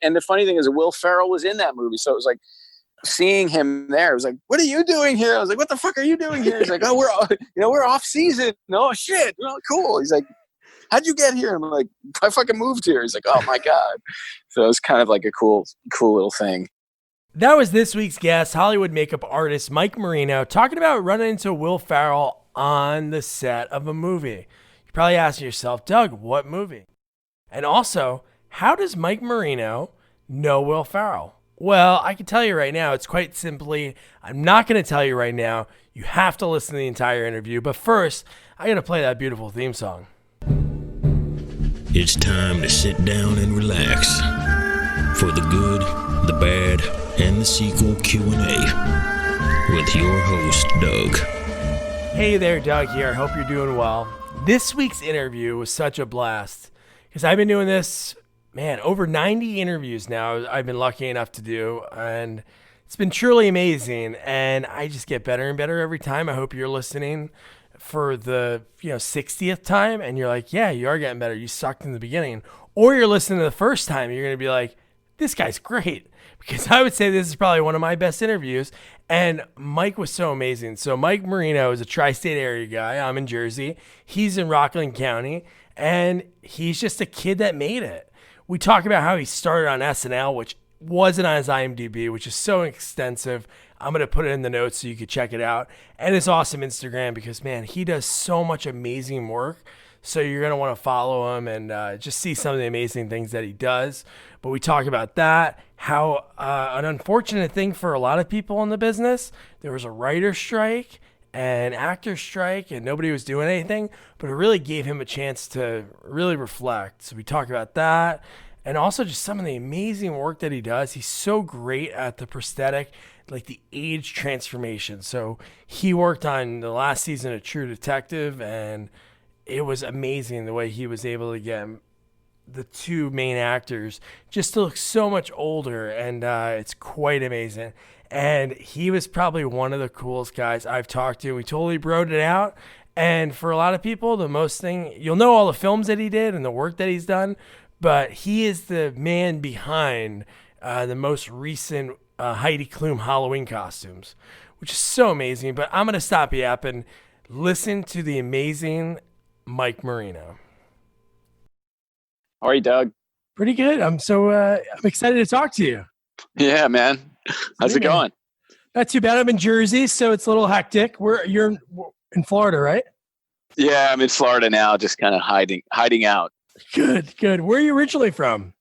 And the funny thing is, Will Ferrell was in that movie, so it was like seeing him there. It was like, "What are you doing here?" I was like, "What the fuck are you doing here?" He's like, "Oh, we're off season." No shit. Well, cool. He's like, "How'd you get here?" I'm like, "I fucking moved here." He's like, "Oh my god." So it was kind of like a cool little thing. That was this week's guest, Hollywood makeup artist Mike Marino, talking about running into Will Ferrell on the set of a movie. You're probably asking yourself, Doug, what movie? And also, how does Mike Marino know Will Ferrell? Well, I can tell you right now, it's quite simply, I'm not going to tell you right now. You have to listen to the entire interview. But first, I got to play that beautiful theme song. It's time to sit down and relax for the good, the bad, and the sequel Q&A with your host, Doug. Hey there, Doug here. Hope you're doing well. This week's interview was such a blast because I've been doing this, man, over 90 interviews now I've been lucky enough to do, and it's been truly amazing, and I just get better and better every time. I hope you're listening for the 60th time, and you're like, yeah, you are getting better. You sucked in the beginning. Or you're listening to the first time, and you're going to be like, this guy's great. Because I would say this is probably one of my best interviews. And Mike was so amazing. So Mike Marino is a tri-state area guy. I'm in Jersey. He's in Rockland County. And he's just a kid that made it. We talk about how he started on SNL, which wasn't on his IMDb, which is so extensive. I'm going to put it in the notes so you can check it out. And his awesome Instagram because, man, he does so much amazing work. So you're going to want to follow him and just see some of the amazing things that he does. But we talk about that, how an unfortunate thing for a lot of people in the business, there was a writer's strike and actor's strike and nobody was doing anything, but it really gave him a chance to really reflect. So we talk about that and also just some of the amazing work that he does. He's so great at the prosthetic, like the age transformation. So he worked on the last season of True Detective, and it was amazing the way he was able to get the two main actors just to look so much older, and it's quite amazing. And he was probably one of the coolest guys I've talked to. We totally broed it out. And for a lot of people, the most thing, you'll know all the films that he did and the work that he's done, but he is the man behind the most recent Heidi Klum Halloween costumes, which is so amazing. But I'm going to stop yapping. Listen to the amazing Mike Marino. How are you, Doug? Pretty good. I'm excited to talk to you. Yeah, man. How's it going? Not too bad. I'm in Jersey, so it's a little hectic. You're in Florida, right? Yeah, I'm in Florida now, just kind of hiding out. Good. Where are you originally from?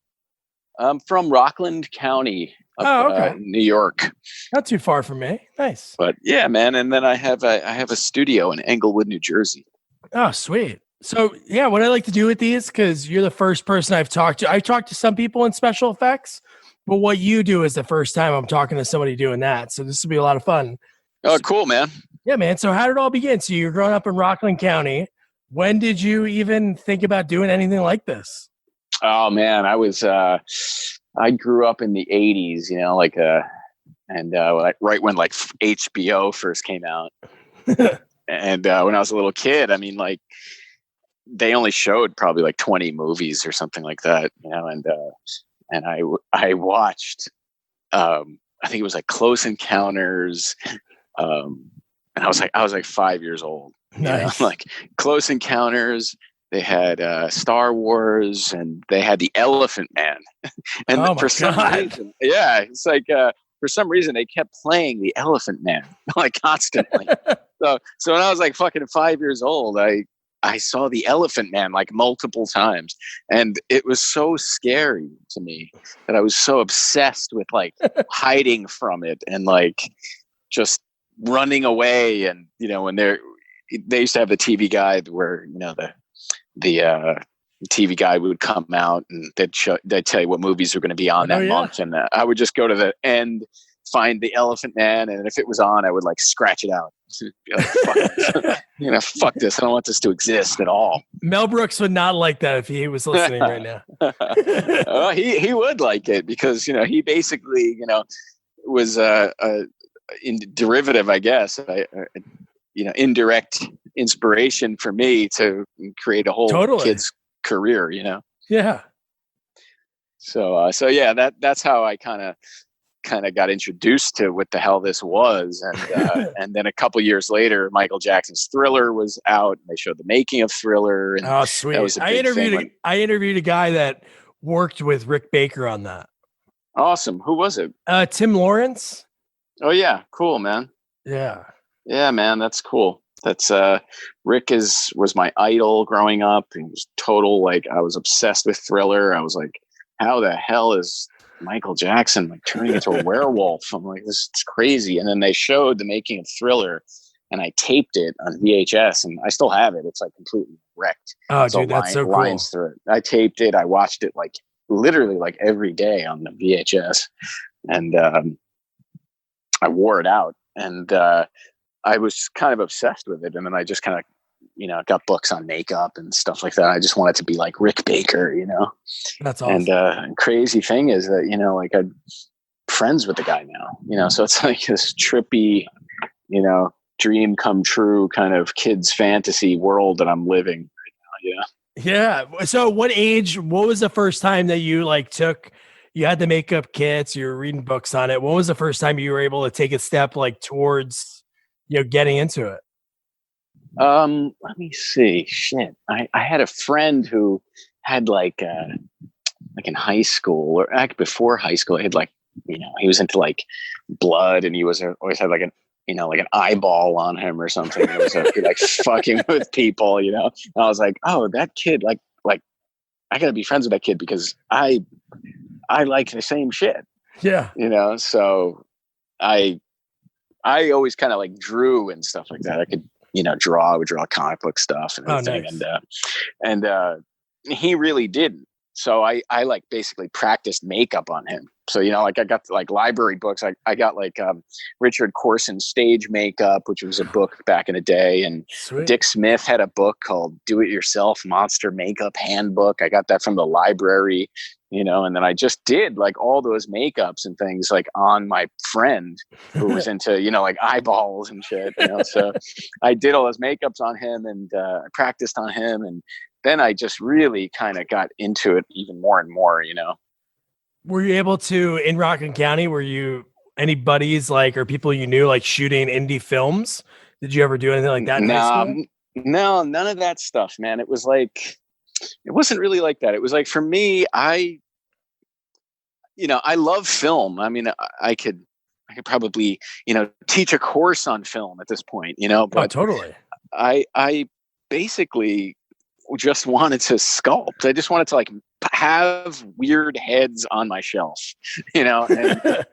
I'm from Rockland County, New York. Not too far from me. Nice. But yeah, man. And then I have a studio in Englewood, New Jersey. Oh, sweet. So yeah, what I like to do with these, because you're the first person I've talked to. I talked to some people in special effects, but what you do is the first time I'm talking to somebody doing that. So this will be a lot of fun. Oh, cool, man. Yeah, man. So how did it all begin? So you're growing up in Rockland County. When did you even think about doing anything like this? Oh man, I grew up in the 80s, right when like HBO first came out. And when I was a little kid, I mean, like, they only showed probably like 20 movies or something like that, and I watched, I think it was like Close Encounters, and I was like 5 years old. Nice. Like Close Encounters. They had Star Wars, and they had the Elephant Man. And for some reason, it's like for some reason they kept playing the Elephant Man like constantly. So when I was like fucking 5 years old, I saw the Elephant Man like multiple times, and it was so scary to me that I was so obsessed with like hiding from it and like just running away. And when they used to have the TV guide where the TV guide would come out and they'd tell you what movies were going to be on that month, and I would just go to the end, find the Elephant Man, and if it was on, I would like scratch it out. Like, fuck this. I don't want this to exist at all. Mel Brooks would not like that if he was listening right now. Well, he would like it because he basically was in derivative, I guess. Indirect inspiration for me to create a whole kid's career. Yeah. So yeah, that's how I kind of got introduced to what the hell this was. And then a couple years later, Michael Jackson's Thriller was out, and they showed the making of Thriller, and Oh, sweet. that was a big thing. I interviewed a guy that worked with Rick Baker on that. Awesome. Who was it? Tim Lawrence. Oh yeah, cool, man. Yeah, man, that's cool. That's Rick was my idol growing up. He was total, like, I was obsessed with Thriller. I was like, how the hell is Michael Jackson like turning into a werewolf? I'm like, this is crazy. And then they showed the making of Thriller, and I taped it on VHS, and I still have it. It's like completely wrecked. Oh, dude, that's so cool. Lines through it. I taped it. I watched it like literally like every day on the VHS, and I wore it out, and I was kind of obsessed with it. And then I just kind of, got books on makeup and stuff like that. I just wanted to be like Rick Baker, That's awesome. And crazy thing is that, like, I'm friends with the guy now, so it's like this trippy, dream come true kind of kids fantasy world that I'm living right now. Yeah. So what was the first time that you you had the makeup kits, you were reading books on it? What was the first time you were able to take a step like towards, getting into it? Let me see. Shit. I had a friend who had like in high school, or before high school, he had he was into like blood, and he always had like an eyeball on him or something. It was like fucking with people, And I was like, oh, that kid, like I gotta be friends with that kid because I like the same shit. Yeah. So I always kind of like drew and stuff like that. I could, draw. I would draw comic book stuff and everything. Oh, nice. And he really didn't. So I like basically practiced makeup on him. So, like I got like library books. I got like Richard Corson's Stage Makeup, which was a book back in the day. And Sweet. Dick Smith had a book called Do It Yourself Monster Makeup Handbook. I got that from the library, and then I just did like all those makeups and things like on my friend who was into, like eyeballs and shit, So I did all those makeups on him, and I practiced on him, and then I just really kind of got into it even more and more, Were you able to, in Rockland County, any buddies or people you knew shooting indie films? Did you ever do anything like that in high school? No, none of that stuff, man. It was like, it wasn't really like that. It was like, for me, I love film. I mean, I could probably, teach a course on film at this point, but oh, totally. I basically just wanted to sculpt. I just wanted to like have weird heads on my shelf, and,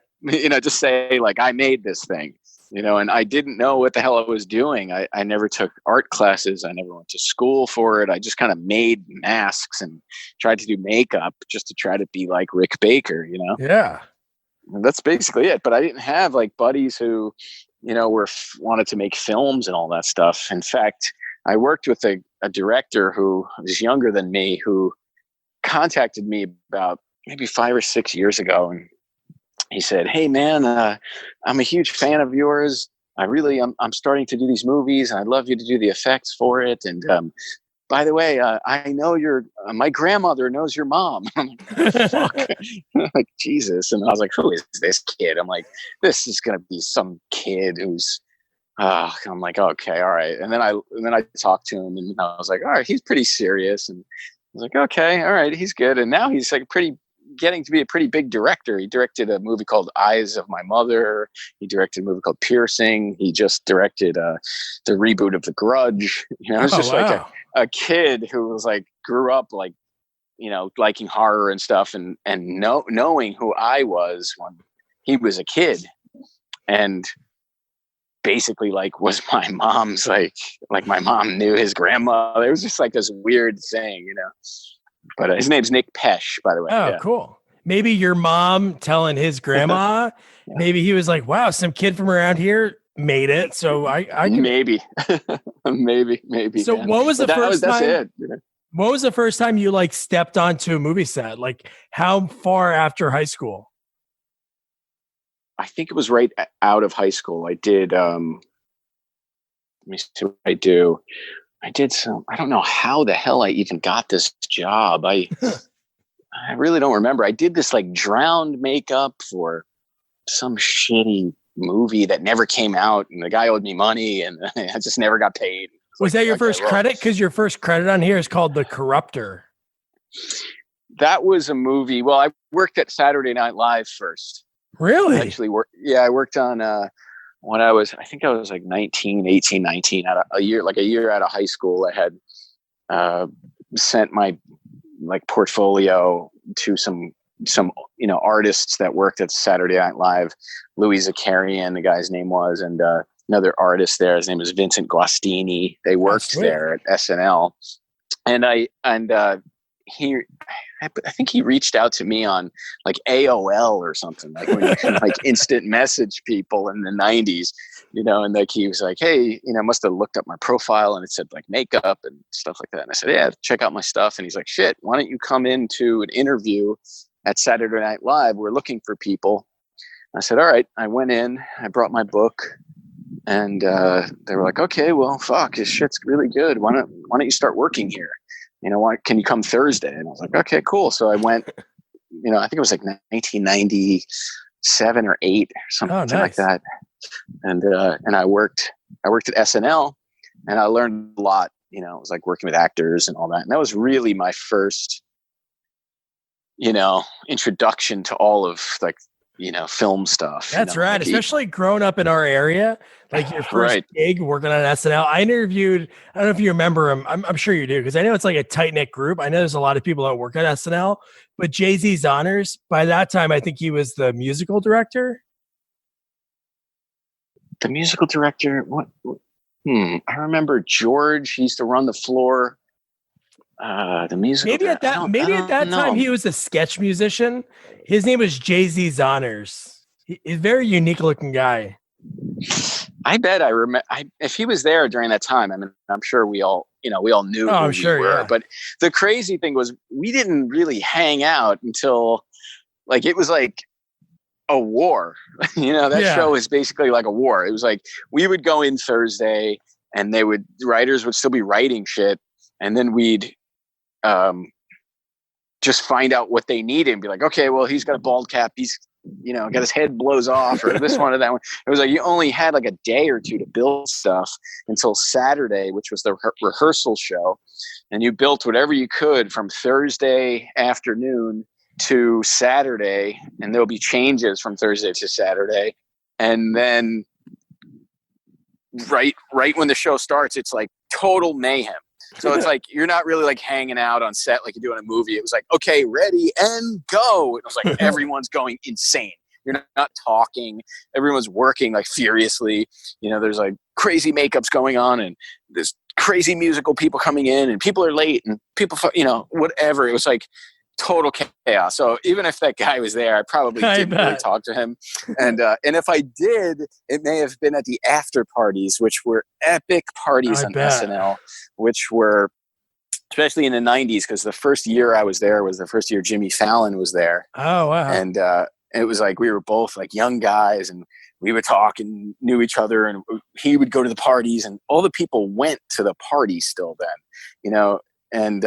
just say like, I made this thing, and I didn't know what the hell I was doing. I never took art classes. I never went to school for it. I just kind of made masks and tried to do makeup just to try to be like Rick Baker, Yeah. And that's basically it. But I didn't have like buddies who, wanted to make films and all that stuff. In fact, I worked with a director who was younger than me, who contacted me about maybe 5 or 6 years ago. And he said, hey man, I'm a huge fan of yours. I'm starting to do these movies, and I'd love you to do the effects for it. And by the way, I know my grandmother knows your mom. I'm like, fuck. Like, Jesus. And I was like, who is this kid? I'm like, this is going to be some kid who's, I'm like, okay, all right. And then I talked to him, and I was like, all right, he's pretty serious. And I was like, okay, all right, he's good. And now he's like getting to be a pretty big director. He directed a movie called Eyes of My Mother. He directed a movie called Piercing. He just directed the reboot of The Grudge. It's just like a kid who was like, grew up like, liking horror and stuff, and knowing who I was when he was a kid, and basically like was my mom's like my mom knew his grandmother. It was just like this weird thing, But his name's Nick Pesh, by the way. Oh, yeah. Cool. Maybe your mom telling his grandma, yeah. Maybe he was like, wow, some kid from around here made it. So I can... maybe. So man. What was the first time? That's it. What was the first time you like stepped onto a movie set? Like how far after high school? I think it was right out of high school. I did, let me see what I do. I did some, I don't know how the hell I even got this job. I I really don't remember. I did this like drowned makeup for some shitty movie that never came out, and the guy owed me money, and I just never got paid. Was that your first credit? Because your first credit on here is called The Corruptor. That was a movie. Well, I worked at Saturday Night Live first. Really? I worked on when I was like 18, 19, a year out of high school. I had sent my like portfolio to some artists that worked at Saturday Night Live. Louis Zakarian, the guy's name was, and another artist there. His name is Vincent Guastini. They worked there at SNL, and I think he reached out to me on like AOL or something, like when you can like instant message people in the 90s, and like he was like, hey, must have looked up my profile and it said like makeup and stuff like that. And I said, yeah, check out my stuff. And he's like, shit, why don't you come into an interview at Saturday Night Live? We're looking for people. I said, all right. I went in, I brought my book, and they were like, okay, well, fuck, this shit's really good. Why don't you start working here? Can you come Thursday? And I was like, okay, cool. So I went, I think it was like 1997 or 8 or something like that. And I worked at SNL, and I learned a lot. It was like working with actors and all that. And that was really my first, introduction to all of like, film stuff. That's right. Like, especially growing up in our area, like your first gig working on SNL. I interviewed, I don't know if you remember him. I'm sure you do, because I know it's like a tight knit group. I know there's a lot of people that work at SNL, but Jay-Z's Honors, by that time, I think he was the musical director. The musical director? What? I remember George. He used to run the floor. The musical. Maybe at that time he was a sketch musician. His name was Jay-Z's Honors. He's a very unique looking guy. I bet I remember if he was there during that time. I mean, I'm sure we all knew who we were. Yeah. But the crazy thing was we didn't really hang out until like it was like a war. Show is basically like a war. It was like we would go in Thursday, and writers would still be writing shit, and then we'd just find out what they needed and be like, okay, well, he's got a bald cap. He's, got his head blows off, or this one or that one. It was like you only had like a day or two to build stuff until Saturday, which was the rehearsal show. And you built whatever you could from Thursday afternoon to Saturday, and there'll be changes from Thursday to Saturday. And then right when the show starts, it's like total mayhem. So it's like you're not really like hanging out on set like you do in a movie. It was like, okay, ready and go. It was like everyone's going insane. You're not talking. Everyone's working like furiously. There's like crazy makeups going on, and there's crazy musical people coming in, and people are late, and people, whatever. It was like total chaos. So even if that guy was there, I probably didn't really talk to him. And if I did, it may have been at the after parties, which were epic parties on SNL, which were especially in the 90s, because the first year I was there was the first year Jimmy Fallon was there. Oh, wow. And it was like we were both like young guys, and we would talk and knew each other, and he would go to the parties, and all the people went to the party still then, and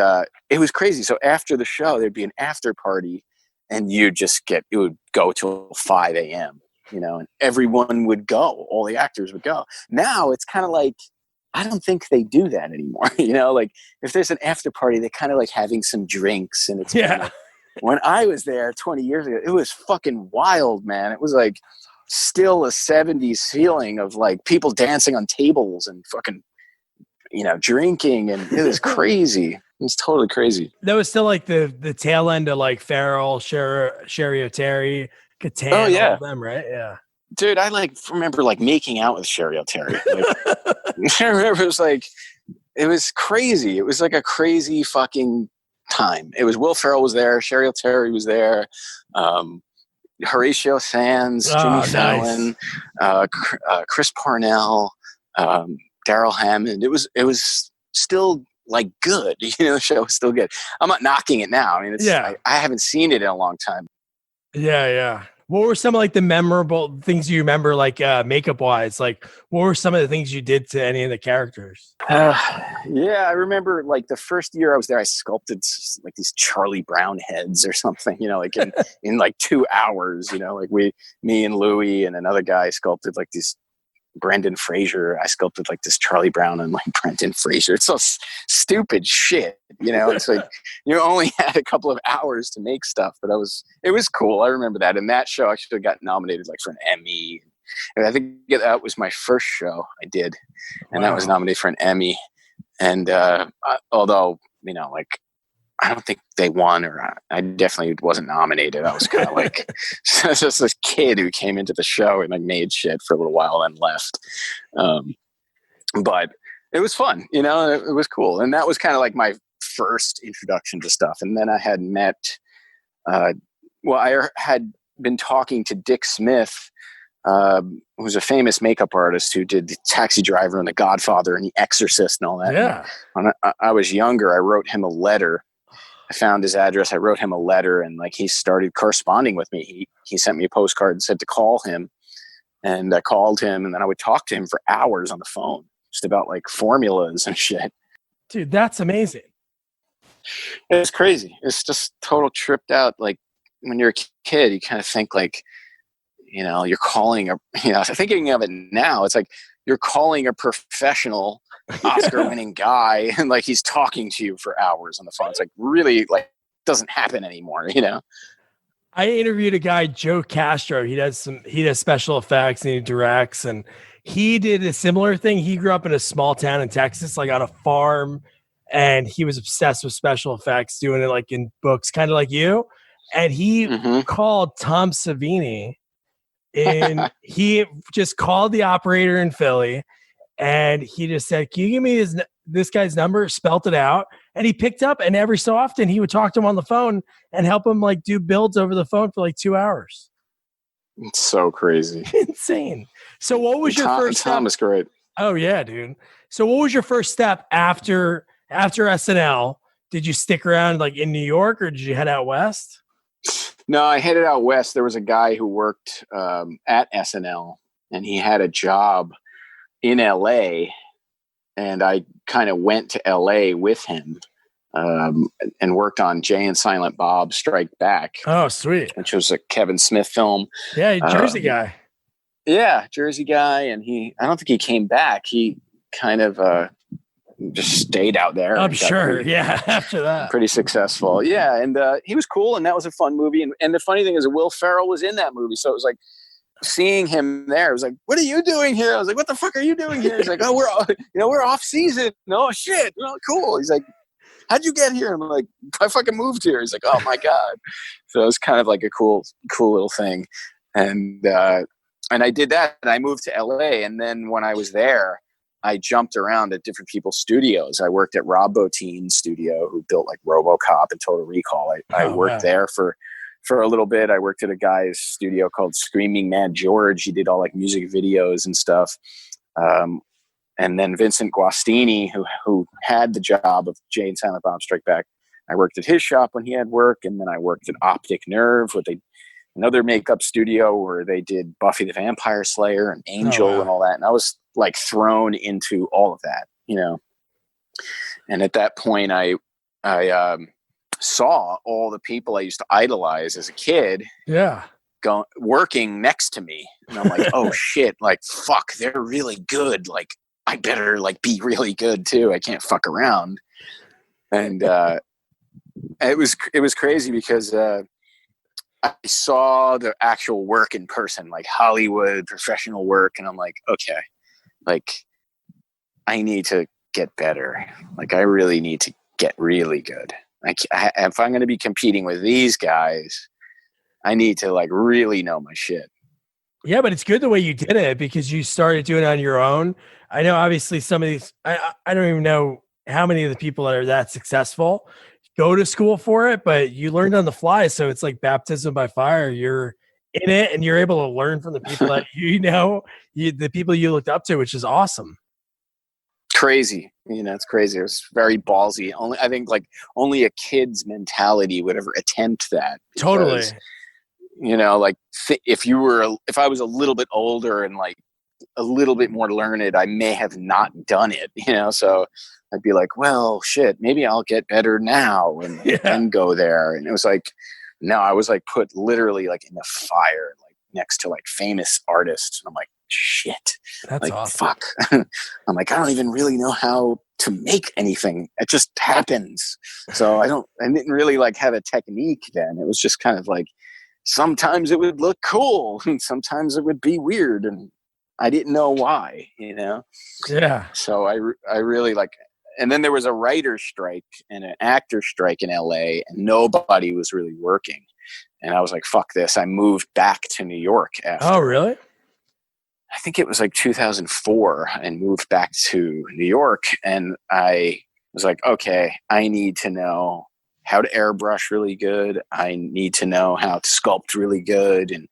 it was crazy. So after the show, there'd be an after party, and it would go till 5 a.m., and everyone would go. All the actors would go. Now it's kind of like, I don't think they do that anymore. Like if there's an after party, they're kind of like having some drinks, and it's kinda, when I was there 20 years ago, it was fucking wild, man. It was like still a 70s feeling of like people dancing on tables and fucking, drinking, and it was crazy. It was totally crazy. That was still like the tail end of like Farrell, Sherry O'Terry, Catan, all of them, right? Yeah. Dude, I remember making out with Sherry O'Terry. I remember it was crazy. It was like a crazy fucking time. It was Will Ferrell was there, Sherry O'Terry was there, Horatio Sands, Jimmy Fallon, Chris Parnell, Daryl Hammond. It was still like good. The show was still good. I'm not knocking it now. I mean, I haven't seen it in a long time. Yeah. What were some of like the memorable things you remember, like makeup wise? Like, what were some of the things you did to any of the characters? Yeah, I remember like the first year I was there, I sculpted like these Charlie Brown heads or something, like in like 2 hours, like me and Louie and another guy sculpted like these Brendan Fraser. I sculpted like this Charlie Brown and like Brendan Fraser. It's so stupid shit, It's like you only had a couple of hours to make stuff, but it was cool. I remember that, and that show actually got nominated like for an Emmy. And I think that was my first show I did, and that was nominated for an Emmy. And although like I don't think they won, or I definitely wasn't nominated. I was kind of like just this kid who came into the show and like made shit for a little while and left. But it was fun, it was cool. And that was kind of like my first introduction to stuff. And then I had met, I had been talking to Dick Smith, who's a famous makeup artist who did the Taxi Driver and The Godfather and The Exorcist and all that. Yeah. And when I was younger, I wrote him a letter. I found his address. I wrote him a letter, and like he started corresponding with me. He sent me a postcard and said to call him, and I called him, and then I would talk to him for hours on the phone, just about like formulas and shit. Dude, that's amazing. It's crazy. It's just total tripped out. Like when you're a kid, you kind of think like, you're calling thinking of it now, it's like you're calling a professional Oscar-winning guy, and like he's talking to you for hours on the phone. It's like really like doesn't happen anymore, I interviewed a guy, Joe Castro. He does special effects and he directs, and he did a similar thing. He grew up in a small town in Texas, like on a farm, and he was obsessed with special effects, doing it like in books, kind of like you. And he called Tom Savini, and he just called the operator in Philly. And he just said, "Can you give me this guy's number?" Spelt it out, and he picked up. And every so often, he would talk to him on the phone and help him like do builds over the phone for like 2 hours. It's so crazy, insane. So, what was your first step? Tom is great. Oh yeah, dude. So, what was your first step after SNL? Did you stick around like in New York, or did you head out west? No, I headed out west. There was a guy who worked at SNL, and he had a job in LA, and I kind of went to LA with him and worked on Jay and Silent Bob Strike Back. Oh, sweet. Which was a Kevin Smith film. Yeah, Jersey guy. Yeah, Jersey guy. And I don't think he came back. He kind of just stayed out there. I'm sure. After that. Pretty successful. Yeah. And he was cool. And that was a fun movie. And the funny thing is Will Ferrell was in that movie. So it was like, seeing him there, it was like, "What are you doing here?" I was like, "What the fuck are you doing here?" He's like, "Oh, we're off season." No shit. Oh, cool. He's like, "How'd you get here?" I'm like, "I fucking moved here." He's like, "Oh my God." So it was kind of like a cool little thing. And I did that, and I moved to LA. And then when I was there, I jumped around at different people's studios. I worked at Rob Bottin's studio, who built like RoboCop and Total Recall. I worked there for a little bit. I worked at a guy's studio called Screaming Mad George. He did all like music videos and stuff. And then Vincent Guastini, who had the job of Jay and Silent Bob Strike Back, I worked at his shop when he had work. And then I worked at Optic Nerve, another makeup studio where they did Buffy the Vampire Slayer and Angel and all that. And I was like thrown into all of that, And at that point, I saw all the people I used to idolize as a kid working next to me, and I'm like, oh shit, like fuck, they're really good, like I better like be really good too, I can't fuck around. And it was crazy because I saw the actual work in person, like Hollywood professional work, and I'm like, okay, like I need to get better, like I really need to get really good. If I'm going to be competing with these guys, I need to like really know my shit. Yeah, but it's good the way you did it, because you started doing it on your own. I know obviously some of these, I don't even know how many of the people that are that successful go to school for it, but you learned on the fly. So it's like baptism by fire. You're in it and you're able to learn from the people that the people you looked up to, which is awesome. Crazy. It's crazy. It was very ballsy. Only a kid's mentality would ever attempt that. Totally. like if I was a little bit older and like a little bit more learned, I may have not done it, so I'd be like, well, shit, maybe I'll get better now and then go there. And it was like, no, I was like put literally like in the fire, like next to like famous artists. And I'm like, shit, that's like, awesome. Fuck. I'm like, I don't even really know how to make anything. It just happens. So I didn't really like have a technique then. It was just kind of like, sometimes it would look cool and sometimes it would be weird. And I didn't know why, Yeah. So I really like, and then there was a writer's strike and an actor strike in LA and nobody was really working. And I was like, fuck this. I moved back to New York after. Oh, really? I think it was like 2004 and moved back to New York. And I was like, okay, I need to know how to airbrush really good. I need to know how to sculpt really good. And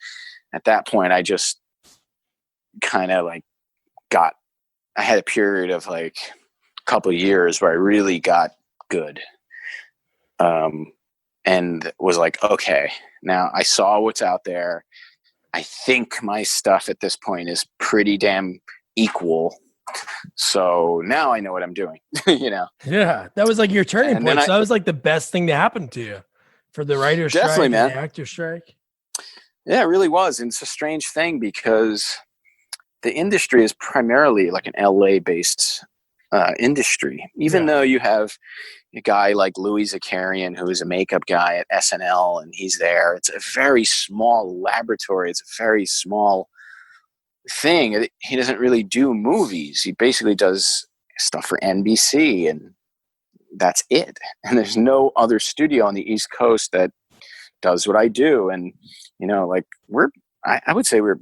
at that point, I just kind of like I had a period of like a couple of years where I really got good. And was like, okay, now I saw what's out there. I think my stuff at this point is pretty damn equal. So now I know what I'm doing, Yeah. That was like your turning point. So that was like the best thing to happen to you for the writer's strike and the actor strike. Yeah, it really was. And it's a strange thing because the industry is primarily like an LA based industry, even though you have a guy like Louis Zakarian, who is a makeup guy at SNL, and he's there. It's a very small laboratory. It's a very small thing. He doesn't really do movies. He basically does stuff for NBC, and that's it. And there's no other studio on the East Coast that does what I do. And, like I would say we're,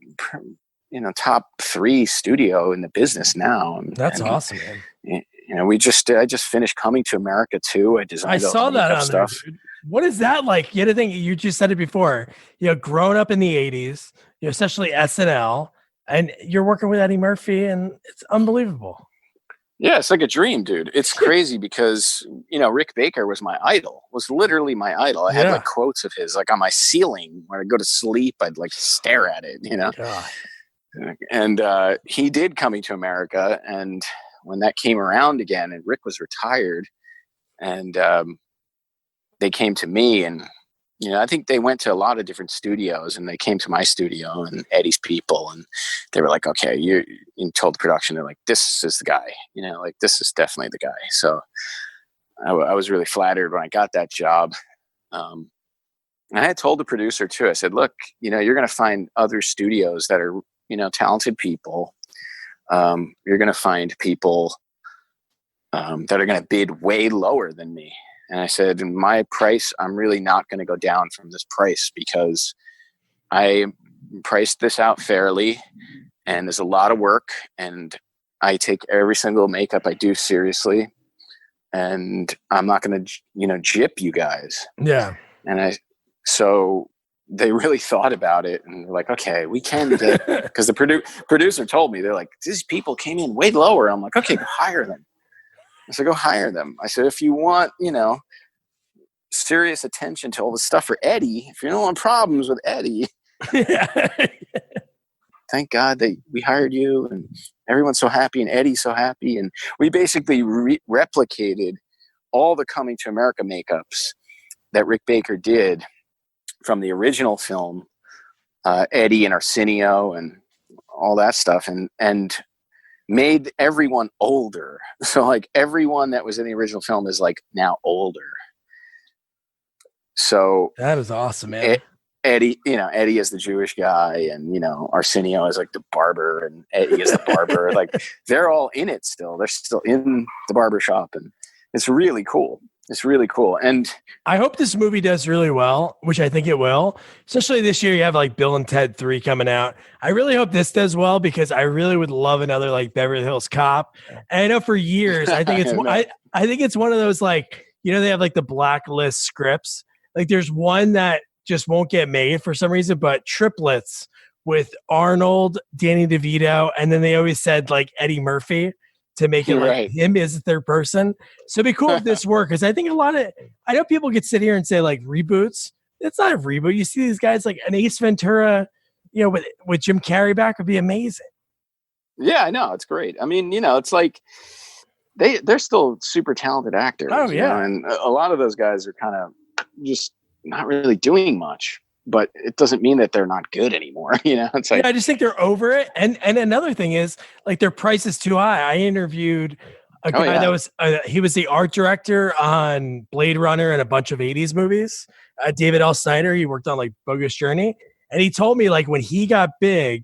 top 3 studio in the business now. That's awesome, man. I just finished Coming to America too. I designed. I saw that on stuff. There, dude. What is that like? You had to think. You just said it before. Growing up in the '80s, especially SNL, and you're working with Eddie Murphy, and it's unbelievable. Yeah, it's like a dream, dude. It's crazy because Rick Baker was my idol. Was literally my idol. I had like quotes of his like on my ceiling when I go to sleep. I'd like stare at it. God. And he did Coming to America, and when that came around again and Rick was retired and they came to me and, I think they went to a lot of different studios and they came to my studio and Eddie's people. And they were like, okay, you told the production, they're like, this is the guy, like this is definitely the guy. So I was really flattered when I got that job. And I had told the producer too, I said, look, you're going to find other studios that are, talented people. You're going to find people that are going to bid way lower than me. And I said, in my price, I'm really not going to go down from this price because I priced this out fairly and there's a lot of work and I take every single makeup I do seriously and I'm not going to, gyp you guys. Yeah. And so they really thought about it and they're like, okay, we can get, because the producer told me, they're like, these people came in way lower. I'm like, okay, go hire them. I said, go hire them. I said, if you want, serious attention to all the stuff for Eddie, if you don't want problems with Eddie, thank God that we hired you and everyone's so happy and Eddie's so happy. And we basically replicated all the Coming to America makeups that Rick Baker did from the original film, Eddie and Arsenio and all that stuff, and made everyone older. So like everyone that was in the original film is like now older. So that is awesome, man. Eddie is the Jewish guy, and Arsenio is like the barber, and Eddie is the barber. Like they're all in it still. They're still in the barber shop, and it's really cool. It's really cool. And I hope this movie does really well, which I think it will. Especially this year, you have like Bill and Ted 3 coming out. I really hope this does well because I really would love another like Beverly Hills Cop. And I know for years, I think it's I think it's one of those like, they have like the blacklist scripts. Like there's one that just won't get made for some reason, but Triplets with Arnold, Danny DeVito, and then they always said like Eddie Murphy to make it like him as the third person. So it'd be cool if this worked. Cause I think I know people could sit here and say like reboots. it's not a reboot. You see these guys like an Ace Ventura, with Jim Carrey back would be amazing. Yeah, I know. It's great. I mean, it's like they're still super talented actors. Oh, yeah. And a lot of those guys are kind of just not really doing much, but it doesn't mean that they're not good anymore. It's like, I just think they're over it. And another thing is like their price is too high. I interviewed a guy that was, he was the art director on Blade Runner and a bunch of 80s movies. David L. Snyder, he worked on like Bogus Journey. And he told me like when he got big,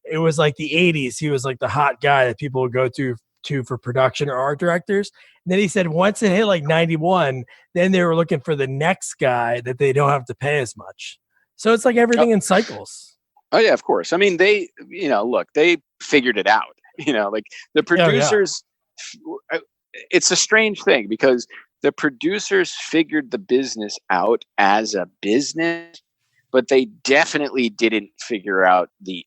it was like the 80s. He was like the hot guy that people would go to for production or art directors. And then he said once it hit like 91, then they were looking for the next guy that they don't have to pay as much. So it's like everything in cycles. Oh yeah, of course. I mean, they, look, they figured it out, like the producers, it's a strange thing because the producers figured the business out as a business, but they definitely didn't figure out the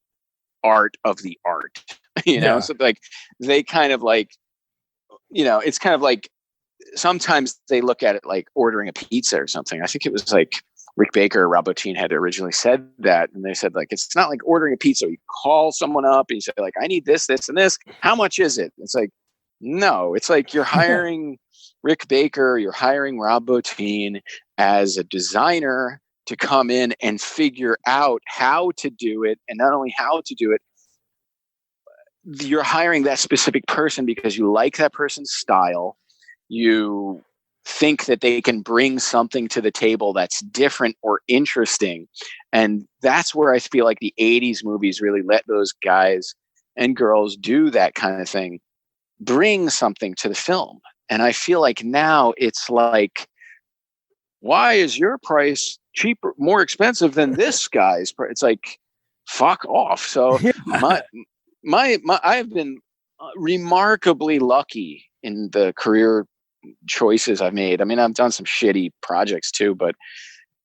art of the art, So like they kind of like, it's kind of like sometimes they look at it like ordering a pizza or something. I think it was like Rick Baker or Rob Bottin had originally said that. And they said like, it's not like ordering a pizza. You call someone up and you say like, I need this, this, and this. How much is it? It's like, no, it's like you're hiring Rick Baker, you're hiring Rob Bottin as a designer to come in and figure out how to do it. And not only how to do it, you're hiring that specific person because you like that person's style. You think that they can bring something to the table that's different or interesting. And that's where I feel like the 80s movies really let those guys and girls do that kind of thing, bring something to the film. And I feel like now it's like, why is your price cheaper, more expensive than this guy's price? It's like, fuck off. So I've been remarkably lucky in the career choices I've made. I mean, I've done some shitty projects too, but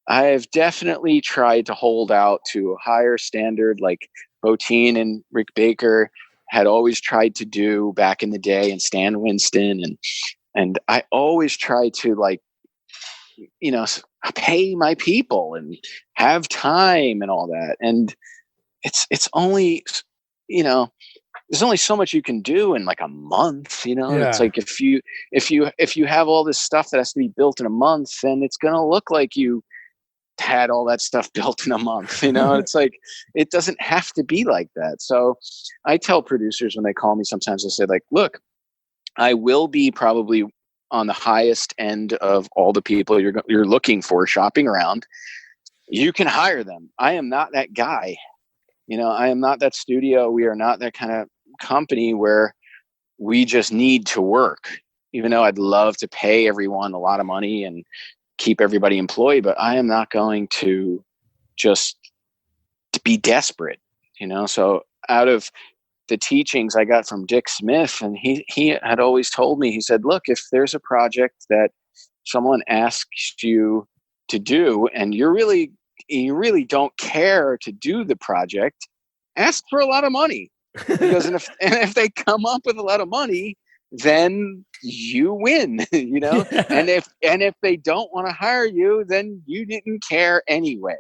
I've definitely tried to hold out to a higher standard like Bottin and Rick Baker had always tried to do back in the day, and Stan Winston. And I always try to like, pay my people and have time and all that. And it's only, there's only so much you can do in like a month, It's like if you have all this stuff that has to be built in a month, then it's going to look like you had all that stuff built in a month, It's like, it doesn't have to be like that. So I tell producers when they call me, sometimes I say like, look, I will be probably on the highest end of all the people you're looking for shopping around. You can hire them. I am not that guy. I am not that studio. We are not that kind of company where we just need to work, even though I'd love to pay everyone a lot of money and keep everybody employed, but I am not going to just be desperate, So out of the teachings I got from Dick Smith, and he had always told me, he said, look, if there's a project that someone asks you to do and you really don't care to do the project, ask for a lot of money. Because if they come up with a lot of money, then you win, and if they don't want to hire you, then you didn't care anyway.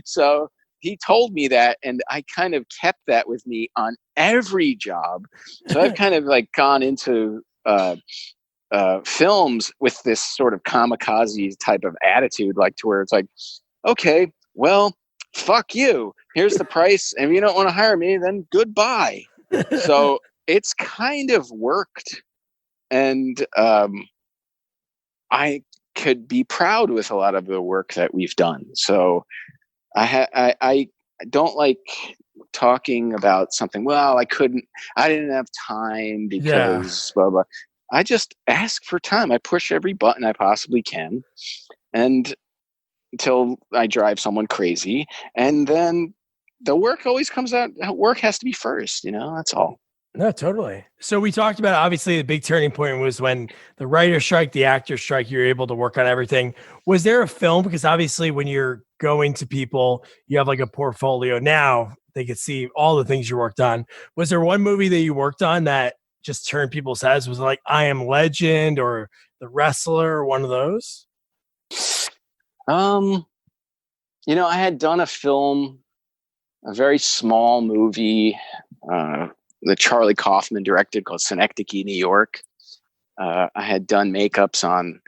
So he told me that, and I kind of kept that with me on every job. So I've kind of like gone into films with this sort of kamikaze type of attitude, like to where it's like, okay, well, fuck you. Here's the price. And if you don't want to hire me, then goodbye. So it's kind of worked. And I could be proud with a lot of the work that we've done. So I don't like talking about something. Well, I didn't have time because blah, blah. I just ask for time. I push every button I possibly can. And until I drive someone crazy. And then the work always comes out. Work has to be first, that's all. No, totally. So we talked about, obviously the big turning point was when the writer's strike, the actor's strike, you're able to work on everything. Was there a film? Because obviously when you're going to people, you have like a portfolio. Now they could see all the things you worked on. Was there one movie that you worked on that just turned people's heads? Was it like I Am Legend or The Wrestler or one of those? I had done a film, a very small movie that Charlie Kaufman directed called Synecdoche, New York. I had done makeups on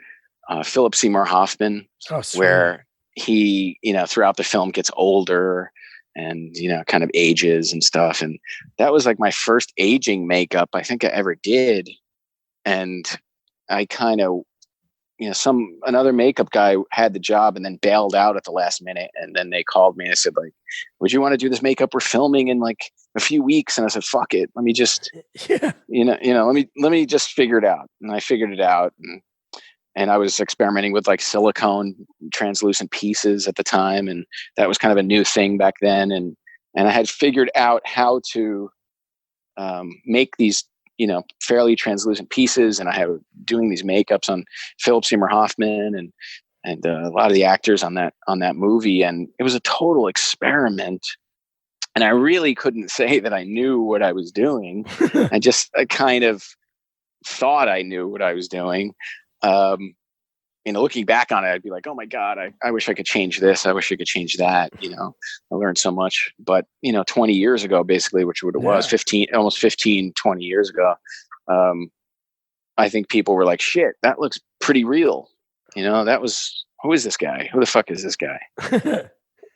Philip Seymour Hoffman, where he, throughout the film gets older and, kind of ages and stuff. And that was like my first aging makeup I think I ever did. And I kind of, another makeup guy had the job and then bailed out at the last minute. And then they called me and said, like, would you want to do this makeup? We're filming in like a few weeks. And I said, fuck it. Let me just, let me just figure it out. And I figured it out. And I was experimenting with like silicone translucent pieces at the time. And that was kind of a new thing back then. And I had figured out how to make these, fairly translucent pieces. And I had doing these makeups on Philip Seymour Hoffman and a lot of the actors on that movie. And it was a total experiment. And I really couldn't say that I knew what I was doing. I kind of thought I knew what I was doing. Looking back on it, I'd be like, oh my God, I wish I could change this. I wish I could change that. I learned so much, but 20 years ago, basically, which would have was 20 years ago. I think people were like, shit, that looks pretty real. Who is this guy? Who the fuck is this guy?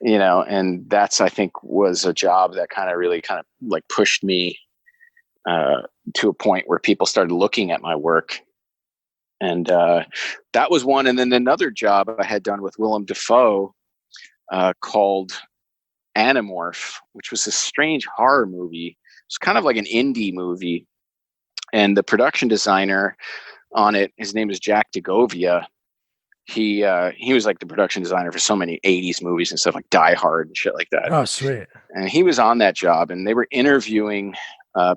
And that's, I think, was a job that kind of like pushed me to a point where people started looking at my work. And that was one. And then another job I had done with Willem Dafoe called Animorph, which was a strange horror movie. It's kind of like an indie movie. And the production designer on it, his name is Jack DeGovia. He was like the production designer for so many 80s movies and stuff like Die Hard and shit like that. Oh, sweet. And he was on that job, and they were interviewing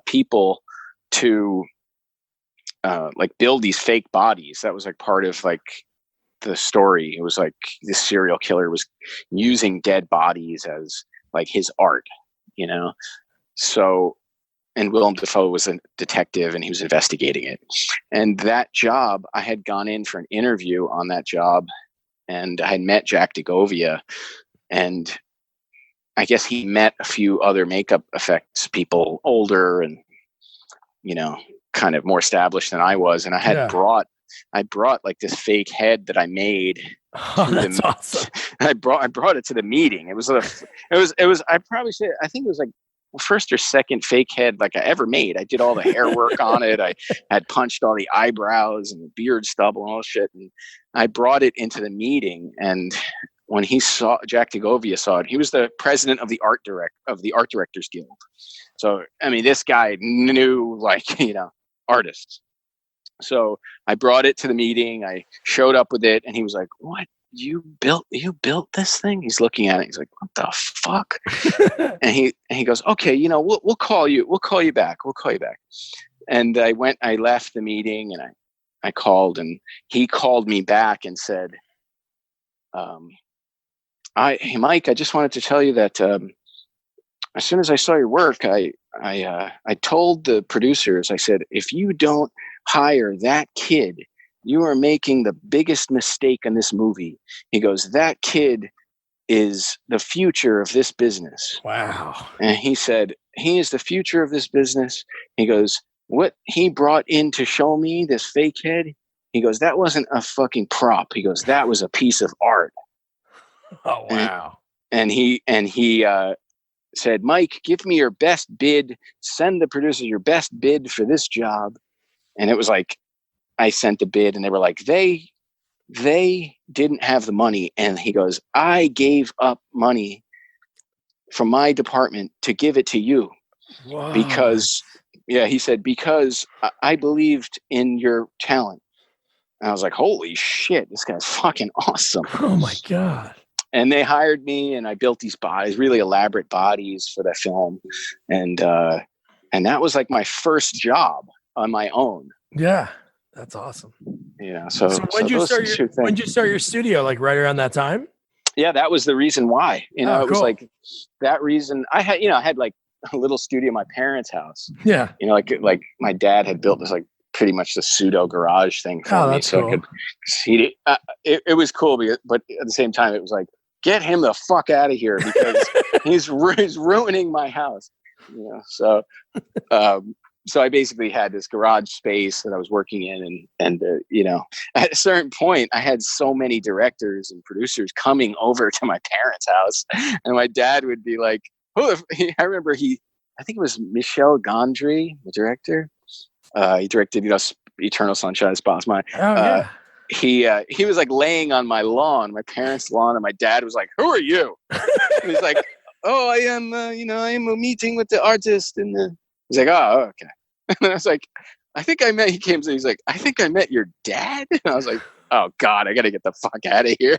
people to like build these fake bodies. That was like part of like the story. It was like this serial killer was using dead bodies as like his art, So, and Willem Dafoe was a detective and he was investigating it. And that job, I had gone in for an interview on that job, and I had met Jack DeGovia, and I guess he met a few other makeup effects people, older and, kind of more established than I was. And I brought like this fake head that I made. Oh, that's awesome. I brought it to the meeting. I probably say, I think it was like first or second fake head like I ever made. I did all the hair work on it. I had punched all the eyebrows and the beard stubble and all shit. And I brought it into the meeting. And when Jack DeGovia saw it, he was the president of the art directors guild. So, I mean, this guy knew like, artists. So I brought it to the meeting. I showed up with it, and he was like, "What? You built this thing?" He's looking at it. He's like, "What the fuck?" and he goes, "Okay, we'll call you. We'll call you back. We'll call you back." And I left the meeting, and I called, and he called me back and said, "Hey, Mike, I just wanted to tell you that as soon as I saw your work, I told the producers, I said, if you don't hire that kid, you are making the biggest mistake in this movie." He goes, "That kid is the future of this business." Wow. And he said, "He is the future of this business." He goes, "What he brought in to show me, this fake head," he goes, "that wasn't a fucking prop." He goes, "That was a piece of art." Oh, wow. And he said, "Mike, give me your best bid. Send the producers your best bid for this job." And it was like, I sent the bid, and they were like, they didn't have the money. And he goes, "I gave up money from my department to give it to you." Whoa. He said, because I believed in your talent. And I was like, holy shit, this guy's fucking awesome. Oh my God. And they hired me, and I built these bodies, really elaborate bodies for the film. And that was like my first job on my own. Yeah. That's awesome. Yeah. So when did you start your studio? Like right around that time? Yeah, that was the reason why. It was like that reason. I had like a little studio in my parents' house. Yeah. Like my dad had built this like pretty much the pseudo garage thing for me. That's cool. It was cool, but at the same time, it was like get him the fuck out of here because he's ruining my house. So I basically had this garage space that I was working in, and at a certain point, I had so many directors and producers coming over to my parents' house, and my dad would be like, I remember I think it was Michel Gondry, the director. He directed, Eternal Sunshine of the Spotless Mind. Oh yeah. He was like laying on my lawn, my parents' lawn, and my dad was like, "Who are you?" And he's like, "Oh, I am. I am a meeting with the artist." And he's like, "Oh, okay." And I was like, "I think I met." He came to. He's like, "I think I met your dad." And I was like, "Oh God, I got to get the fuck out of here."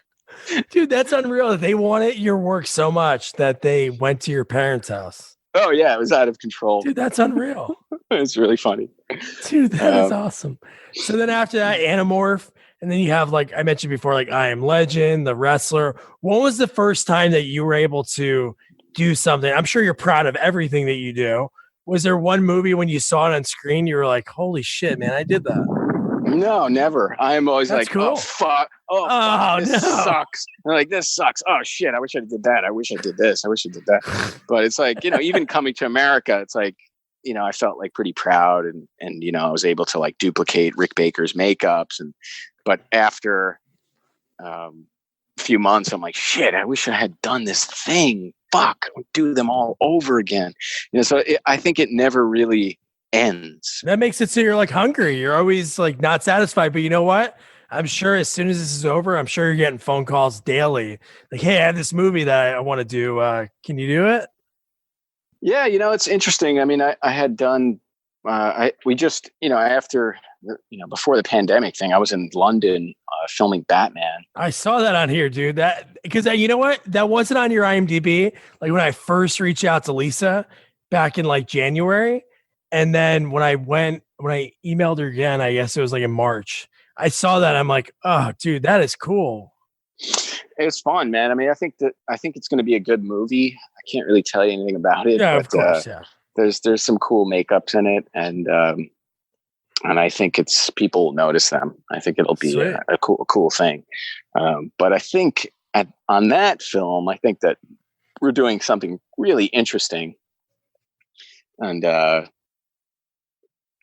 Dude, that's unreal. They wanted your work so much that they went to your parents' house. Oh yeah, it was out of control. Dude, that's unreal. It's really funny. Dude, that is awesome. So then after that, Animorph, and then you have, like I mentioned before, like I Am Legend, The Wrestler. When was the first time that you were able to do something? I'm sure you're proud of everything that you do. Was there one movie when you saw it on screen, you were like, holy shit, man, I did that? No, never. I'm always That's like, cool. oh, fuck. Oh, fuck. This sucks. I'm like, this sucks. Oh, shit. I wish I did that. I wish I did this. I wish I did that. But it's like, even coming to America, it's like, I felt like pretty proud and I was able to like duplicate Rick Baker's makeups. But after a few months, I'm like, shit, I wish I had done this thing. Fuck, I would do them all over again. I think it never really ends. That makes it so you're like hungry. You're always like not satisfied. But you know what? I'm sure as soon as this is over, I'm sure you're getting phone calls daily. Like, hey, I have this movie that I want to do. Can you do it? Yeah, it's interesting. I mean, I had done, we just, after, before the pandemic thing, I was in London filming Batman. I saw that on here, dude. Because you know what? That wasn't on your IMDb. Like when I first reached out to Lisa back in like January. And then when I emailed her again, I guess it was like in March, I saw that. I'm like, oh, dude, that is cool. It's fun, man. I mean, I think it's going to be a good movie. I can't really tell you anything about it. Yeah, but, of course. Yeah. There's some cool makeups in it, and I think people notice them. I think it'll be a cool thing. But I think on that film, I think that we're doing something really interesting, and I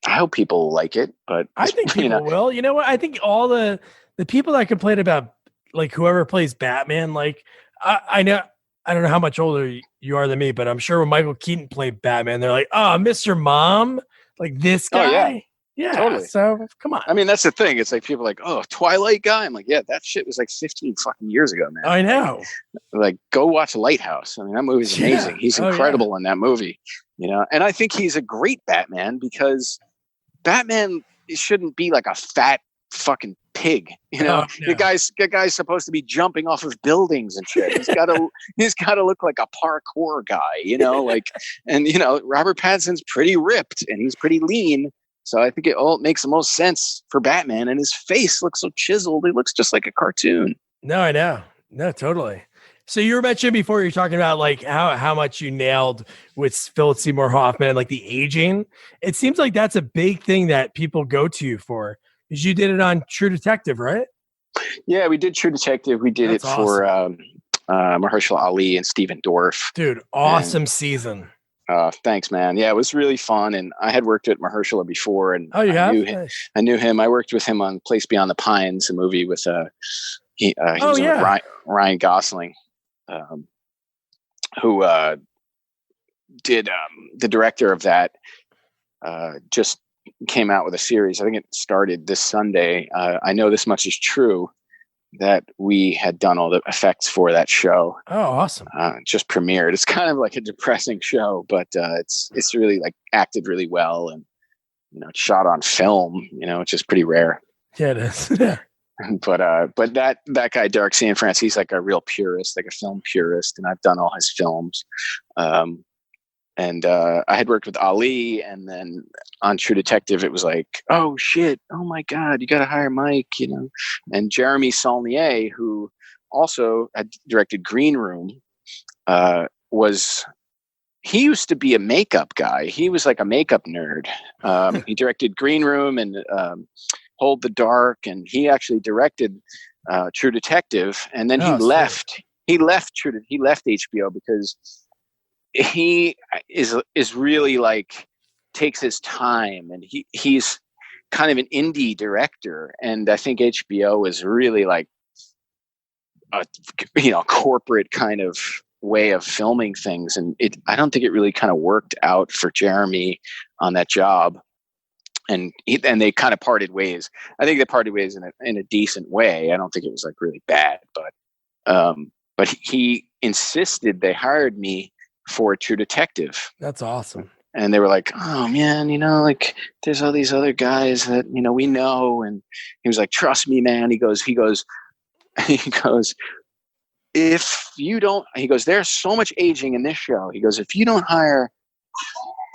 hope people like it. But I think people will. You know what? I think all the people that complain about like whoever plays Batman, like I know. I don't know how much older you are than me, but I'm sure when Michael Keaton played Batman, they're like, "Oh, Mr. Mom, like this guy." Oh, yeah, totally. So come on. I mean, that's the thing. It's like people are like, "Oh, Twilight guy." I'm like, "Yeah, that shit was like 15 fucking years ago, man." I know. Like, go watch Lighthouse. I mean, that movie's amazing. He's incredible in that movie, And I think he's a great Batman because Batman shouldn't be like a fat fucking pig, The guy's supposed to be jumping off of buildings and shit. He's got to look like a parkour guy, and Robert Pattinson's pretty ripped and he's pretty lean, so I think it all makes the most sense for Batman. And his face looks so chiseled; he looks just like a cartoon. No, I know, no, totally. So you were mentioning before, you're talking about like how much you nailed with Philip Seymour Hoffman, like the aging. It seems like that's a big thing that people go to you for. Because you did it on True Detective, right? Yeah, we did True Detective. We did it for Mahershala Ali and Stephen Dorff. Dude, awesome season. Thanks, man. Yeah, it was really fun. And I had worked with Mahershala before. And I knew him. I worked with him on Place Beyond the Pines, a movie with he was with Ryan Gosling, who did the director of that just came out with a series. I think it started this Sunday. I know this much is true, that we had done all the effects for that show. Oh, awesome. Just premiered. It's kind of like a depressing show, but it's really like acted really well, and it's shot on film, which is pretty rare. Yeah, it is. Yeah. But that guy Derek Cianfrance, he's like a real purist, like a film purist, and I've done all his films. And I had worked with Ali, and then on True Detective, it was like, oh shit, oh my God, you got to hire Mike, And Jeremy Saulnier, who also had directed Green Room, he used to be a makeup guy. He was like a makeup nerd. He directed Green Room and Hold the Dark, and he actually directed True Detective, and then he left. he left HBO because he is really like takes his time, and he's kind of an indie director, and I think HBO is really like a corporate kind of way of filming things, and I don't think it really kind of worked out for Jeremy on that job, and they kind of parted ways. I think they parted ways in a decent way. I don't think it was like really bad, but he insisted they hired me for True Detective. That's awesome. And they were like, oh man, like there's all these other guys that, we know. And he was like, trust me, man. He goes, if you don't, there's so much aging in this show. He goes, if you don't hire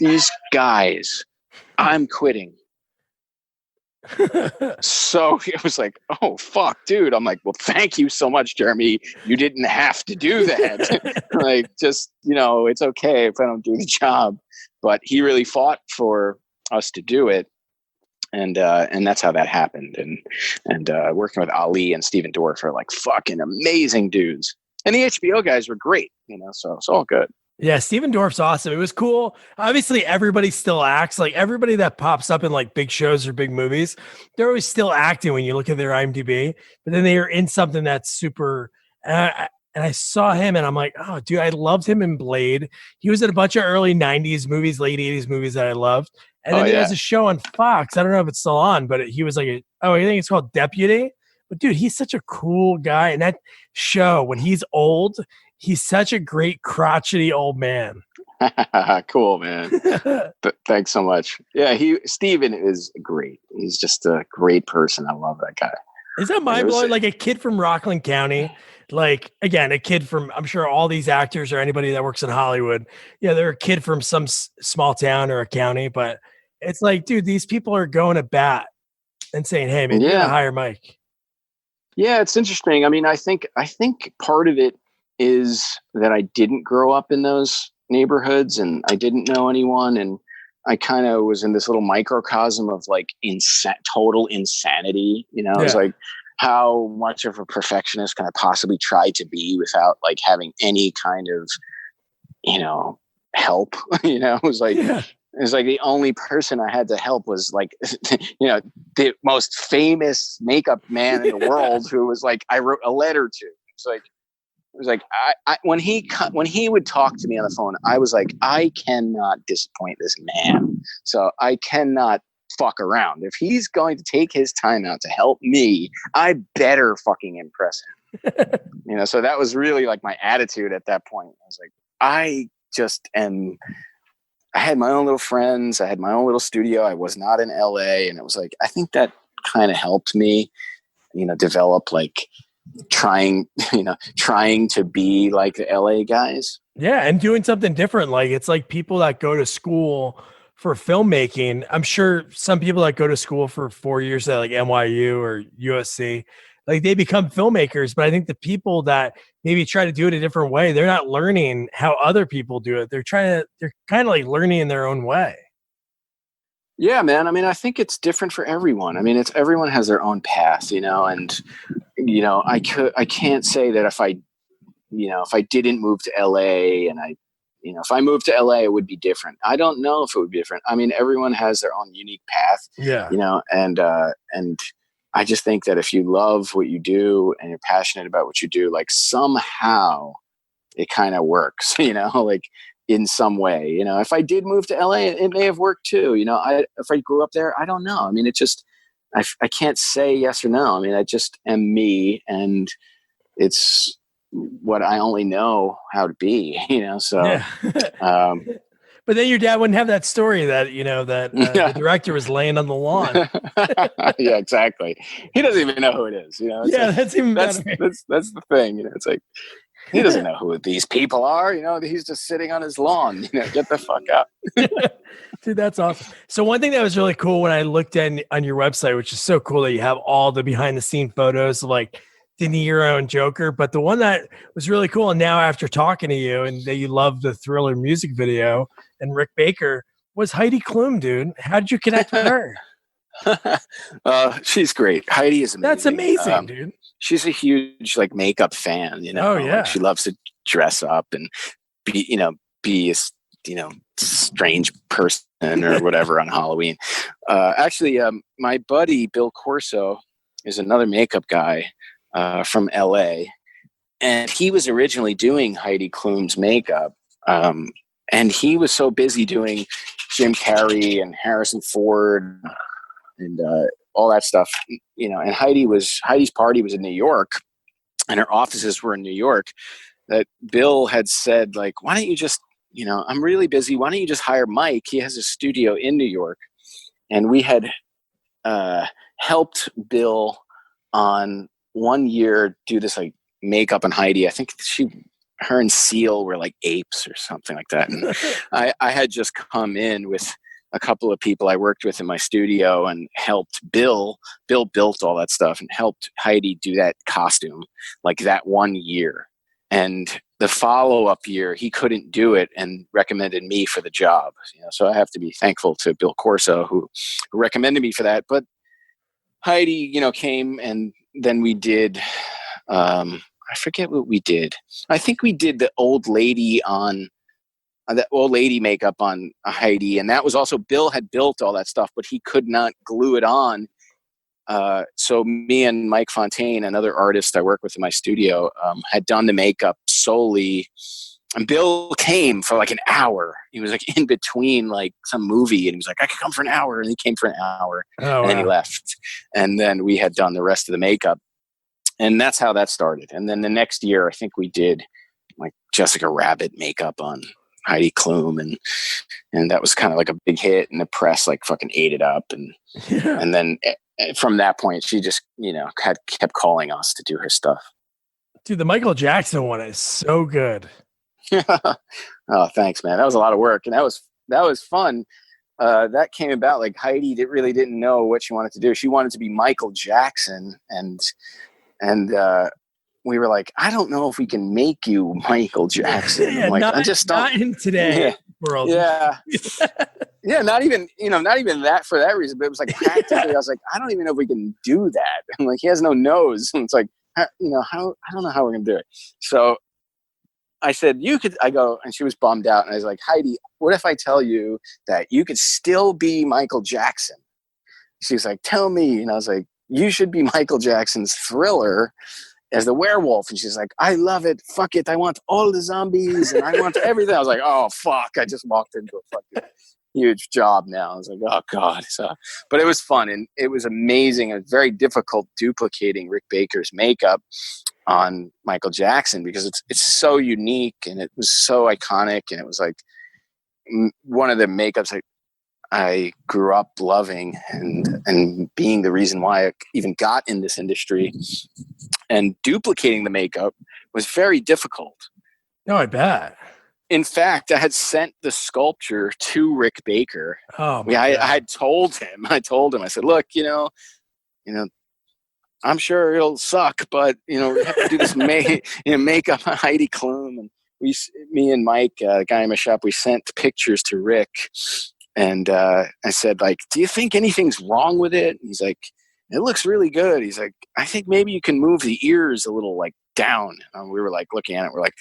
these guys, I'm quitting. So it was like, oh fuck, dude. I'm like, well, thank you so much, Jeremy. You didn't have to do that. Like, just, it's okay if I don't do the job. But he really fought for us to do it. And that's how that happened. And working with Ali and Steven Dorff are like fucking amazing dudes. And the HBO guys were great, so it's all good. Yeah, Steven Dorff's awesome. It was cool. Obviously, everybody still acts. Like everybody that pops up in like big shows or big movies, they're always still acting when you look at their IMDb. But then they are in something that's super. And I saw him, and I'm like, oh, dude, I loved him in Blade. He was in a bunch of early '90s movies, late '80s movies that I loved. And then he has a show on Fox. I don't know if it's still on, but he was like, I think it's called Deputy. But dude, he's such a cool guy. And that show, when he's old, he's such a great crotchety old man. Cool, man. Thanks so much. Yeah, Steven is great. He's just a great person. I love that guy. Is that mind blowing? Like a kid from Rockland County, like again, a kid from, I'm sure all these actors or anybody that works in Hollywood, they're a kid from some small town or a county, but it's like, dude, these people are going to bat and saying, hey, man, you gotta hire Mike. Yeah, it's interesting. I mean, I think part of it is that I didn't grow up in those neighborhoods and I didn't know anyone. And I kind of was in this little microcosm of like total insanity. It was like how much of a perfectionist can I possibly try to be without like having any kind of, help. It was like, It was like the only person I had to help was like, the most famous makeup man in the world who was like, I wrote a letter to. It was like when he would talk to me on the phone, I was like, I cannot disappoint this man. So I cannot fuck around. If he's going to take his time out to help me, I better fucking impress him. So that was really like my attitude at that point. I was like, I had my own little friends. I had my own little studio. I was not in LA. And it was like, I think that kind of helped me, develop like trying to be like the LA guys. Yeah. And doing something different. Like it's like people that go to school for filmmaking. I'm sure some people that go to school for 4 years at like NYU or USC, like they become filmmakers. But I think the people that maybe try to do it a different way, they're not learning how other people do it. They're kind of like learning in their own way. Yeah, man. I mean, I think it's different for everyone. I mean, everyone has their own path, and I can't say that if I didn't move to LA and if I moved to LA, it would be different. I don't know if it would be different. I mean, everyone has their own unique path. Yeah. And I just think that if you love what you do and you're passionate about what you do, like somehow it kind of works, like in some way, if I did move to LA, it may have worked too. If I grew up there, I don't know. I mean, it just, I can't say yes or no. I mean, I just am me and it's what I only know how to be, so, yeah. But then your dad wouldn't have that story that, the director was laying on the lawn. Yeah, exactly. He doesn't even know who it is. That's even better. That's the thing. It's like, he doesn't know who these people are. He's just sitting on his lawn. Get the fuck out. Dude, that's awesome. So one thing that was really cool when I looked on your website, which is so cool that you have all the behind the scene photos of like De Niro and Joker, but the one that was really cool, and now after talking to you and that you love the Thriller music video and Rick Baker, was Heidi Klum, dude. How did you connect with her? She's great. Heidi is amazing. That's amazing, dude. she's a huge like makeup fan, Oh yeah. like she loves to dress up and be a strange person or whatever on Halloween. Actually, my buddy Bill Corso is another makeup guy from LA, and he was originally doing Heidi Klum's makeup. And he was so busy doing Jim Carrey and Harrison Ford and all that stuff, and Heidi's party was in New York and her offices were in New York, that Bill had said, like, why don't you just, I'm really busy. Why don't you just hire Mike? He has a studio in New York. And we had helped Bill on 1 year do this like makeup on Heidi. I think her and Seal were like apes or something like that. And I had just come in with a couple of people I worked with in my studio and helped Bill. Bill built all that stuff and helped Heidi do that costume like that 1 year. And the follow-up year, he couldn't do it and recommended me for the job. So I have to be thankful to Bill Corso who recommended me for that. But Heidi, came, and then we did. I forget what we did. I think we did the old lady makeup on Heidi, and that was also Bill had built all that stuff, but he could not glue it on. So me and Mike Fontaine, another artist I work with in my studio, had done the makeup solely. And Bill came for like an hour. He was like in between like some movie, and he was like, I could come for an hour. And he came for an hour, and then he left. And then we had done the rest of the makeup. And that's how that started. And then the next year, I think we did like Jessica Rabbit makeup on Heidi Klum, and that was kind of like a big hit, and the press like fucking ate it up. And then from that point, she just kept calling us to do her stuff. Dude, the Michael Jackson one is so good. Oh, thanks, man. That was a lot of work, and that was fun. That came about like Heidi really didn't know what she wanted to do. She wanted to be Michael Jackson, and we were like, I don't know if we can make you Michael Jackson. Yeah, like, not in today world. Yeah. Yeah, not even that for that reason, but it was like practically, I was like, I don't even know if we can do that. I'm like, he has no nose. And it's like, I don't know how we're going to do it. So I said, I go, and she was bummed out. And I was like, Heidi, what if I tell you that you could still be Michael Jackson? She was like, tell me. And I was like, you should be Michael Jackson's Thriller as the werewolf. And she's like, I love it. Fuck it. I want all the zombies and I want everything. I was like, oh, fuck. I just walked into a fucking huge job now. I was like, oh, God. So, but it was fun. And it was amazing. It was very difficult duplicating Rick Baker's makeup on Michael Jackson because it's so unique and it was so iconic. And it was like one of the makeups I grew up loving and being the reason why I even got in this industry, and duplicating the makeup was very difficult. No, I bet. In fact, I had sent the sculpture to Rick Baker. Oh, I had told him, I said, look, I'm sure it'll suck, but we have to do this makeup on Heidi Klum. And me and Mike, the guy in my shop, we sent pictures to Rick. And I said, like, do you think anything's wrong with it? And he's like, it looks really good. He's like, I think maybe you can move the ears a little like down. And we were like looking at it. We're like,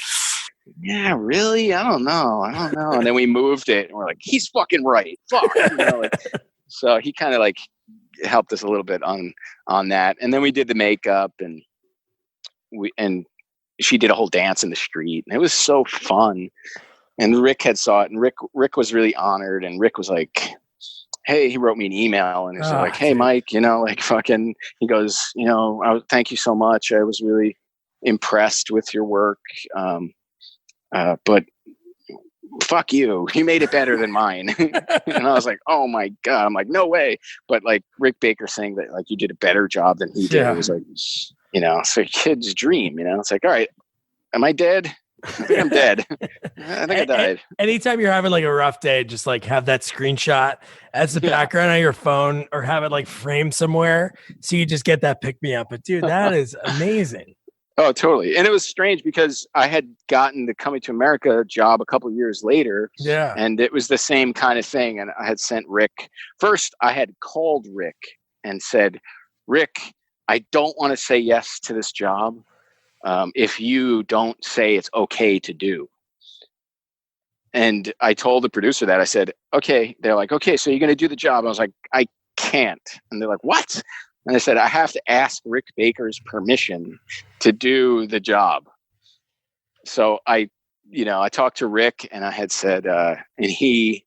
yeah, really? I don't know. And then we moved it and we're like, he's fucking right. Fuck. So he kind of like helped us a little bit on that. And then we did the makeup and she did a whole dance in the street. And it was so fun. And Rick had saw it, and Rick was really honored. And Rick was like, hey, he wrote me an email, and he was like, hey, Mike, like fucking, he goes, thank you so much. I was really impressed with your work. But fuck you. You made it better than mine. And I was like, oh my God. I'm like, no way. But like Rick Baker saying that like you did a better job than he did. It was like, it's a kid's dream, It's like, all right, am I dead? I think I'm dead. I think I died. Anytime you're having like a rough day, just like have that screenshot as the background on your phone or have it like framed somewhere so you just get that pick me up. But dude, that is amazing. Oh, totally. And it was strange because I had gotten the Coming to America job a couple of years later. Yeah. And it was the same kind of thing. And I had sent Rick. First, I had called Rick and said, Rick, I don't want to say yes to this job if you don't say it's okay to do. And I told the producer that. I said, okay. They're like, okay, so you're going to do the job. I was like, I can't. And they're like, what? And I said, I have to ask Rick Baker's permission to do the job. So I talked to Rick, and I had said, and he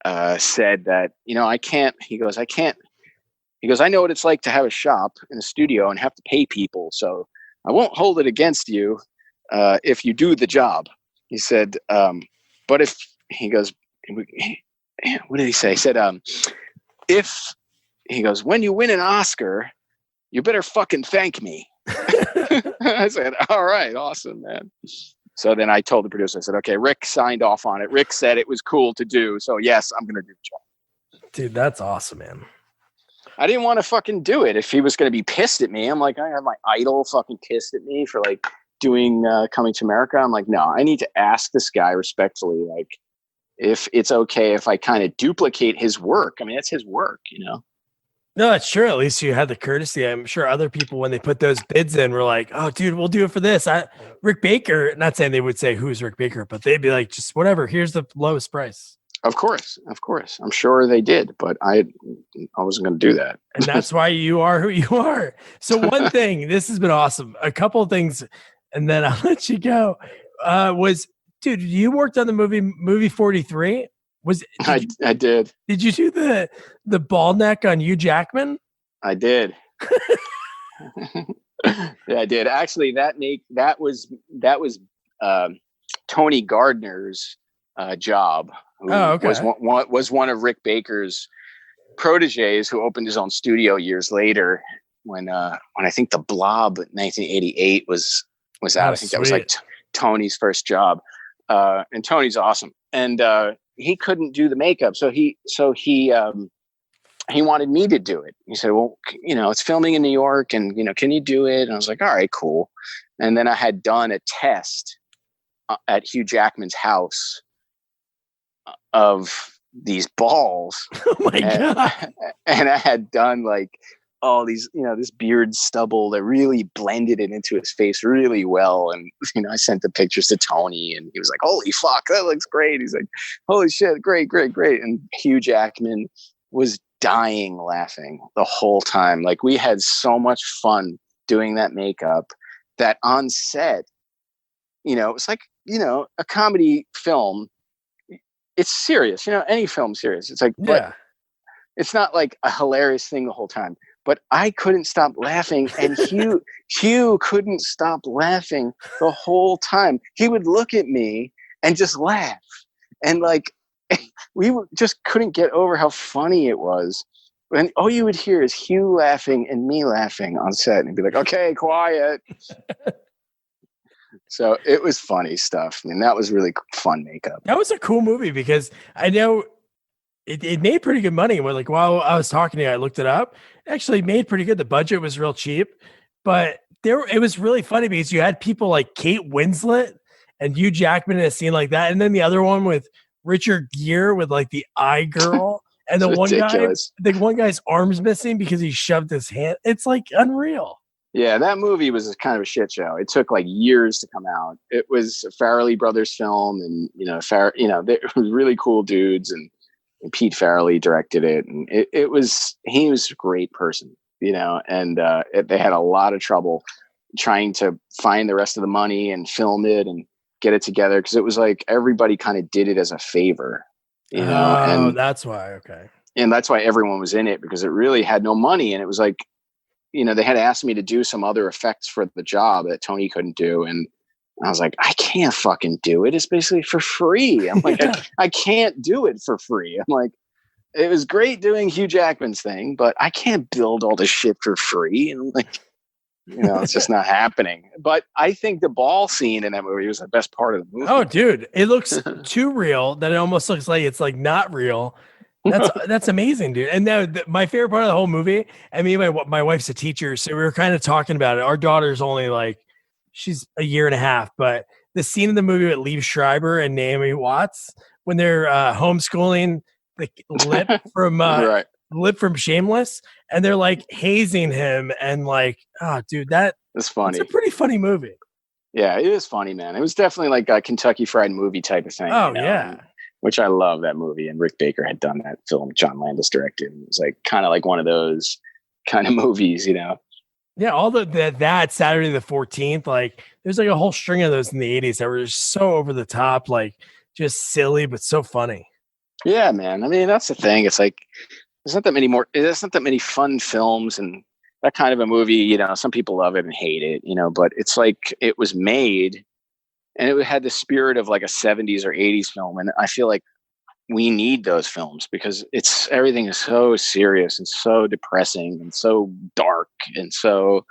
said that, I can't. He goes, I can't. He goes, I know what it's like to have a shop in a studio and have to pay people. So I won't hold it against you if you do the job. He said, but if he goes, what did he say? He said, if he goes, when you win an Oscar, you better fucking thank me. I said, all right, awesome, man. So then I told the producer, I said, okay, Rick signed off on it. Rick said it was cool to do. So yes, I'm going to do the job. Dude, that's awesome, man. I didn't want to fucking do it if he was going to be pissed at me. I'm like, I have my idol fucking pissed at me for like doing Coming to America. I'm like, no, I need to ask this guy respectfully, like, if it's okay if I kind of duplicate his work. I mean, it's his work, No, that's true. At least you had the courtesy. I'm sure other people, when they put those bids in, were like, oh, dude, we'll do it for this. Rick Baker, not saying they would say who's Rick Baker, but they'd be like, just whatever. Here's the lowest price. Of course. I'm sure they did, but I wasn't going to do that. And that's why you are who you are. So one thing, this has been awesome. A couple of things, and then I'll let you go. Dude, you worked on the movie 43? I did. Did you do the ball neck on Hugh Jackman? I did. Yeah, I did. Actually, that was Tony Gardner's job. Who okay. was one of Rick Baker's proteges, who opened his own studio years later when I think The Blob 1988 was out. I think that was like Tony's first job. And Tony's awesome. And he couldn't do the makeup, so he wanted me to do it. He said, well, it's filming in New York, and can you do it? And I was like, all right, cool. And then I had done a test at Hugh Jackman's house of these balls. Oh my God. And I had done like all these, this beard stubble that really blended it into his face really well. And, I sent the pictures to Tony, and he was like, holy fuck, that looks great. He's like, holy shit, great. And Hugh Jackman was dying laughing the whole time. Like, we had so much fun doing that makeup that on set, it's like, a comedy film. It's serious, any film's serious. It's like, but it's not like a hilarious thing the whole time. But I couldn't stop laughing, and Hugh couldn't stop laughing the whole time. He would look at me and just laugh, and like just couldn't get over how funny it was. And all you would hear is Hugh laughing and me laughing on set, and he'd be like, "Okay, quiet." So it was funny stuff. I mean, that was really fun makeup. That was a cool movie because I know it made pretty good money. Like, while I was talking to you, I looked it up. It actually made pretty good. The budget was real cheap, but it was really funny because you had people like Kate Winslet and Hugh Jackman in a scene like that. And then the other one with Richard Gere with like the eye girl. And the one guy's arm's missing because he shoved his hand. It's like unreal. Yeah, that movie was kind of a shit show. It took like years to come out. It was a Farrelly Brothers film, and they were really cool dudes, and Pete Farrelly directed it, and he was a great person, and they had a lot of trouble trying to find the rest of the money and film it and get it together, because it was like everybody kind of did it as a favor, and that's why. Okay. And that's why everyone was in it, because it really had no money, and it was like, they had asked me to do some other effects for the job that Tony couldn't do. And I was like, I can't fucking do it. It's basically for free. I'm like, I can't do it for free. I'm like, it was great doing Hugh Jackman's thing, but I can't build all this shit for free. And I'm like, it's just not happening. But I think the ball scene in that movie was the best part of the movie. Oh, dude, it looks too real that it almost looks like it's like not real. That's amazing, dude. And now my favorite part of the whole movie, I mean, my wife's a teacher, so we were kind of talking about it. Our daughter's only like, she's a year and a half, but the scene in the movie with Liev Schreiber and Naomi Watts when they're homeschooling the lip from Lip from Shameless, and they're like hazing him, and like, oh, dude, that's funny. It's a pretty funny movie. Yeah, it is funny, man. It was definitely like a Kentucky Fried Movie type of thing. Oh, yeah. Which I love that movie. And Rick Baker had done that film. John Landis directed. It was like kind of like one of those kind of movies, you know? Yeah, all that Saturday the 14th, like there's like a whole string of those in the 80s that were just so over the top, like just silly, but so funny. Yeah, man. I mean, that's the thing. It's like, there's not that many fun films and that kind of a movie, you know, some people love it and hate it, you know, but it's like it was made and it had the spirit of like a 70s or 80s film. And I feel like we need those films because everything is so serious and so depressing and so dark. And so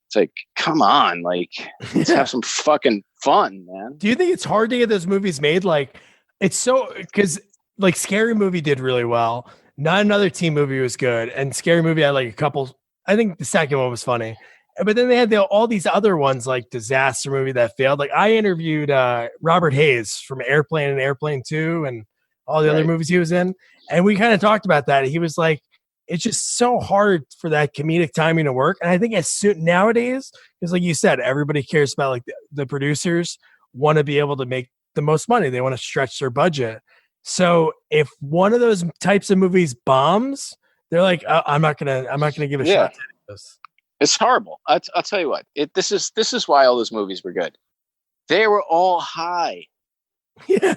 it's like, come on, like let's have some fucking fun, man. Do you think it's hard to get those movies made? Like it's so, because like Scary Movie did really well. Not Another Teen Movie was good. And Scary Movie had like a couple, I think the second one was funny. But then they had all these other ones like Disaster Movie that failed. Like I interviewed Robert Hayes from Airplane and Airplane 2 and all the other movies he was in. And we kind of talked about that. He was like, it's just so hard for that comedic timing to work. And I think nowadays, because like you said, everybody cares about like the producers want to be able to make the most money. They want to stretch their budget. So if one of those types of movies bombs, they're like, I'm not gonna give a shot to this. It's horrible. I'll tell you what. This is why all those movies were good. They were all high. Yeah.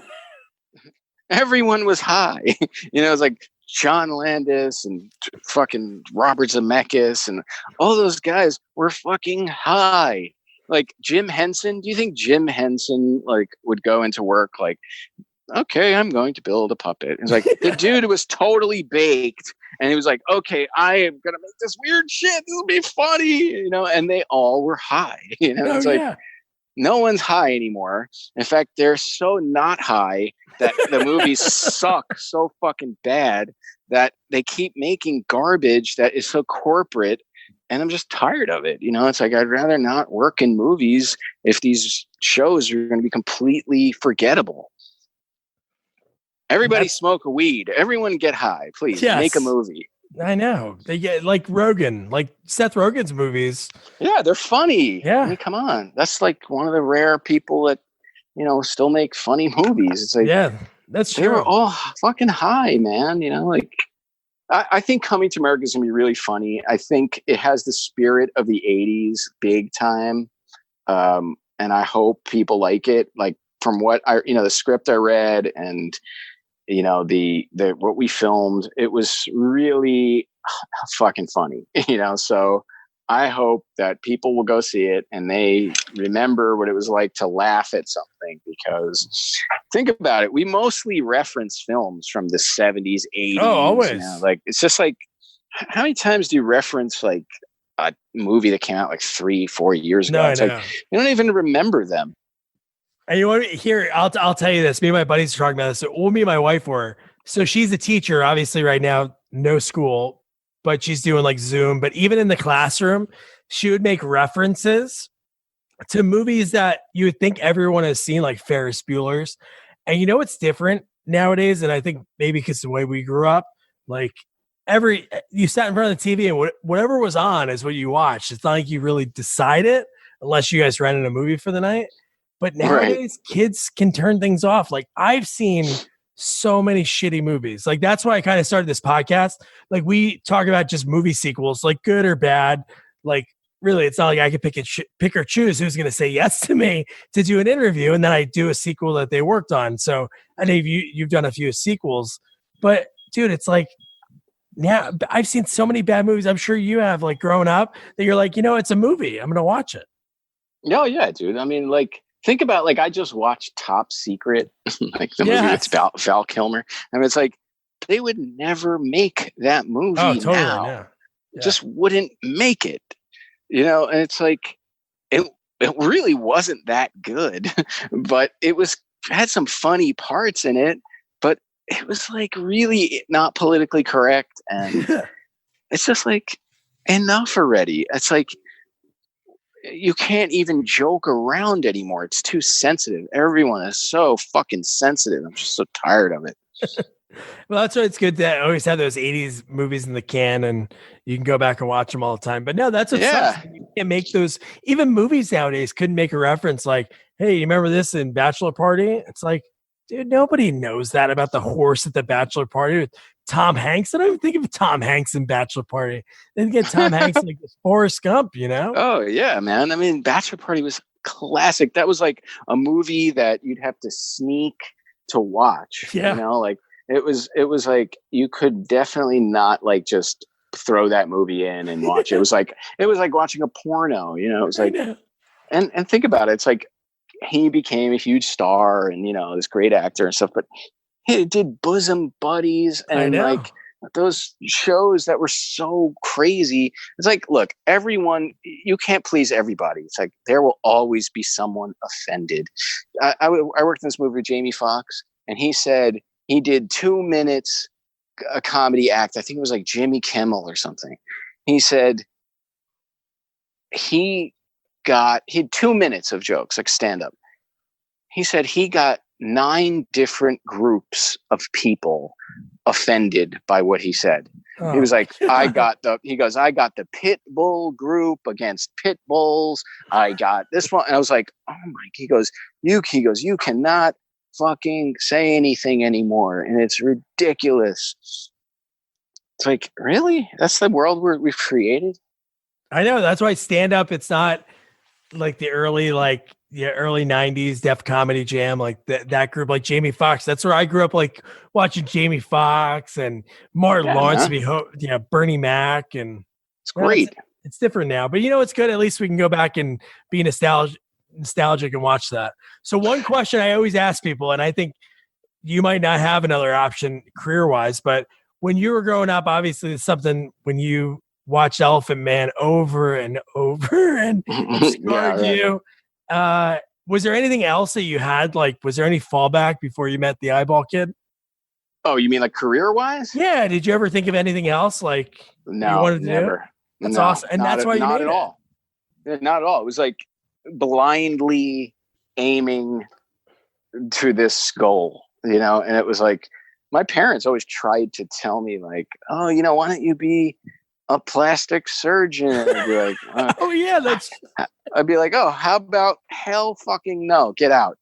Everyone was high. You know, it's like John Landis and fucking Robert Zemeckis and all those guys were fucking high. Like Jim Henson. Do you think Jim Henson like would go into work like, okay, I'm going to build a puppet? It's like the dude was totally baked. And he was like, okay, I am going to make this weird shit. This will be funny, you know? And they all were high, you know? It's like, no one's high anymore. In fact, they're so not high that the movies suck so fucking bad that they keep making garbage that is so corporate. And I'm just tired of it. You know, it's like, I'd rather not work in movies if these shows are going to be completely forgettable. Everybody smoke a weed. Everyone get high, please. Yes. Make a movie. I know. They get like Rogen, like Seth Rogen's movies. Yeah, they're funny. Yeah. I mean, come on. That's like one of the rare people that, you know, still make funny movies. It's like, yeah, that's true. They were all fucking high, man. You know, like I think Coming to America is going to be really funny. I think it has the spirit of the 80s big time. And I hope people like it. Like from what the script I read and, you know, the what we filmed, it was really fucking funny, you know? So I hope that people will go see it and they remember what it was like to laugh at something, because think about it. We mostly reference films from the 70s, 80s. Oh, always. You know? Like, it's just like, how many times do you reference like a movie that came out like 3-4 years ago? It's like, you don't even remember them. And you want to hear, I'll tell you this. Me and my buddies are talking about this. So me and my wife were. So she's a teacher, obviously right now, no school, but she's doing like Zoom. But even in the classroom, she would make references to movies that you would think everyone has seen, like Ferris Bueller's. And you know what's different nowadays? And I think maybe because the way we grew up, like you sat in front of the TV and whatever was on is what you watched. It's not like you really decide it unless you guys rented a movie for the night. But nowadays, kids can turn things off. Like I've seen so many shitty movies. Like that's why I kind of started this podcast. Like we talk about just movie sequels, like good or bad. Like really, it's not like I could pick or choose who's going to say yes to me to do an interview, and then I do a sequel that they worked on. So I know you've done a few sequels, but dude, it's like now I've seen so many bad movies. I'm sure you have, like growing up, that you're like, you know, it's a movie. I'm going to watch it. Oh yeah, dude. I mean, like. Think about, like, I just watched Top Secret, like the movie with Val Kilmer. I mean, it's like, they would never make that movie now. Yeah. Just wouldn't make it, you know? And it's like, it really wasn't that good, but it had some funny parts in it, but it was like really not politically correct. And it's just like, enough already. It's like, you can't even joke around anymore. It's too sensitive. Everyone is so fucking sensitive. I'm just so tired of it. Well, that's why it's good to always have those 80s movies in the can and you can go back and watch them all the time. But no, that's what sucks. You can't make those, even movies nowadays couldn't make a reference like, hey, you remember this in Bachelor Party? It's like, dude, nobody knows that about the horse at the Bachelor Party with Tom Hanks. I don't even think of Tom Hanks in Bachelor Party. Then get Tom Hanks like Forrest Gump, you know? Oh yeah, man. I mean, Bachelor Party was classic. That was like a movie that you'd have to sneak to watch. Yeah. You know, like it was like you could definitely not like just throw that movie in and watch it. It was like watching a porno, you know. It was like and think about it. It's like he became a huge star and, you know, this great actor and stuff, but he did Bosom Buddies and like those shows that were so crazy. It's like, look, everyone, you can't please everybody. It's like there will always be someone offended. I worked in this movie with Jamie Foxx, and he said he did 2 minutes a comedy act. I think it was like Jimmy Kimmel or something. He said he had 2 minutes of jokes, like stand up. He said he got 9 different groups of people offended by what he said. Oh. He was like, I got the pit bull group against pit bulls. I got this one. And I was like, oh my, he goes, you cannot fucking say anything anymore. And it's ridiculous. It's like, really? That's the world we've created? I know. That's why stand up, it's not like the early 90s Def Comedy Jam, like that group, like Jamie Foxx. That's where I grew up, like watching Jamie Foxx and Martin Lawrence, Bernie Mac, and it's great. It's different now, but you know, it's good. At least we can go back and be nostalgic and watch that. So one question I always ask people, and I think you might not have another option career wise, but when you were growing up, obviously it's something when you watched Elephant Man over and over and it scarred you. Was there anything else that you had? Like, was there any fallback before you met the Eyeball Kid? Oh, you mean like career wise? Yeah. Did you ever think of anything else? Like, no, you wanted to never. Do? That's awesome. And that's why you not made at it. all. Not at all. It was like blindly aiming to this goal, you know? And it was like, my parents always tried to tell me like, oh, you know, why don't you be a plastic surgeon? And I'd be like, oh yeah, I'd be like, oh, how about hell fucking no, get out.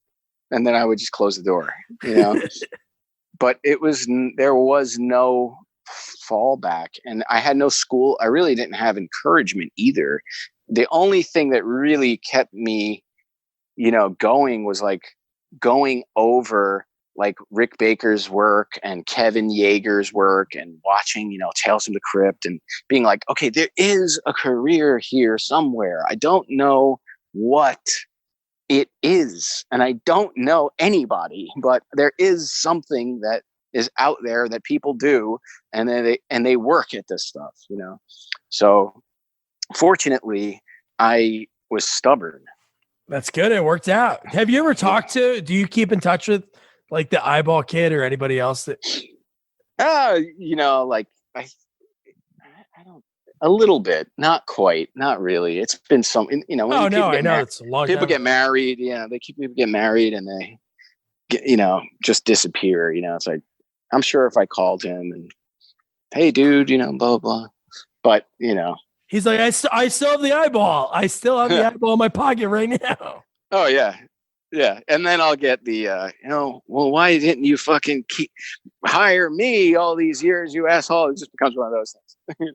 And then I would just close the door, you know? But there was no fallback, and I had no school. I really didn't have encouragement either. The only thing that really kept me, you know, going was like going over like Rick Baker's work and Kevin Yeager's work and watching, you know, Tales from the Crypt and being like, okay, there is a career here somewhere. I don't know what it is, and I don't know anybody, but there is something that is out there that people do, and they work at this stuff, you know? So fortunately I was stubborn. That's good. It worked out. Have you ever do you keep in touch with like the Eyeball Kid or anybody else that you know, like I don't, a little bit, not quite, not really. It's been some, you know, when I know it's a long people time. Get married, people get married and they get, you know, just disappear, you know. It's like, I'm sure if I called him and, hey dude, you know, blah, blah, blah. But, you know, he's like, I still have the eyeball. I still have the eyeball in my pocket right now. Oh yeah. Yeah. And then I'll get the, you know, well, why didn't you fucking hire me all these years, you asshole? It just becomes one of those things.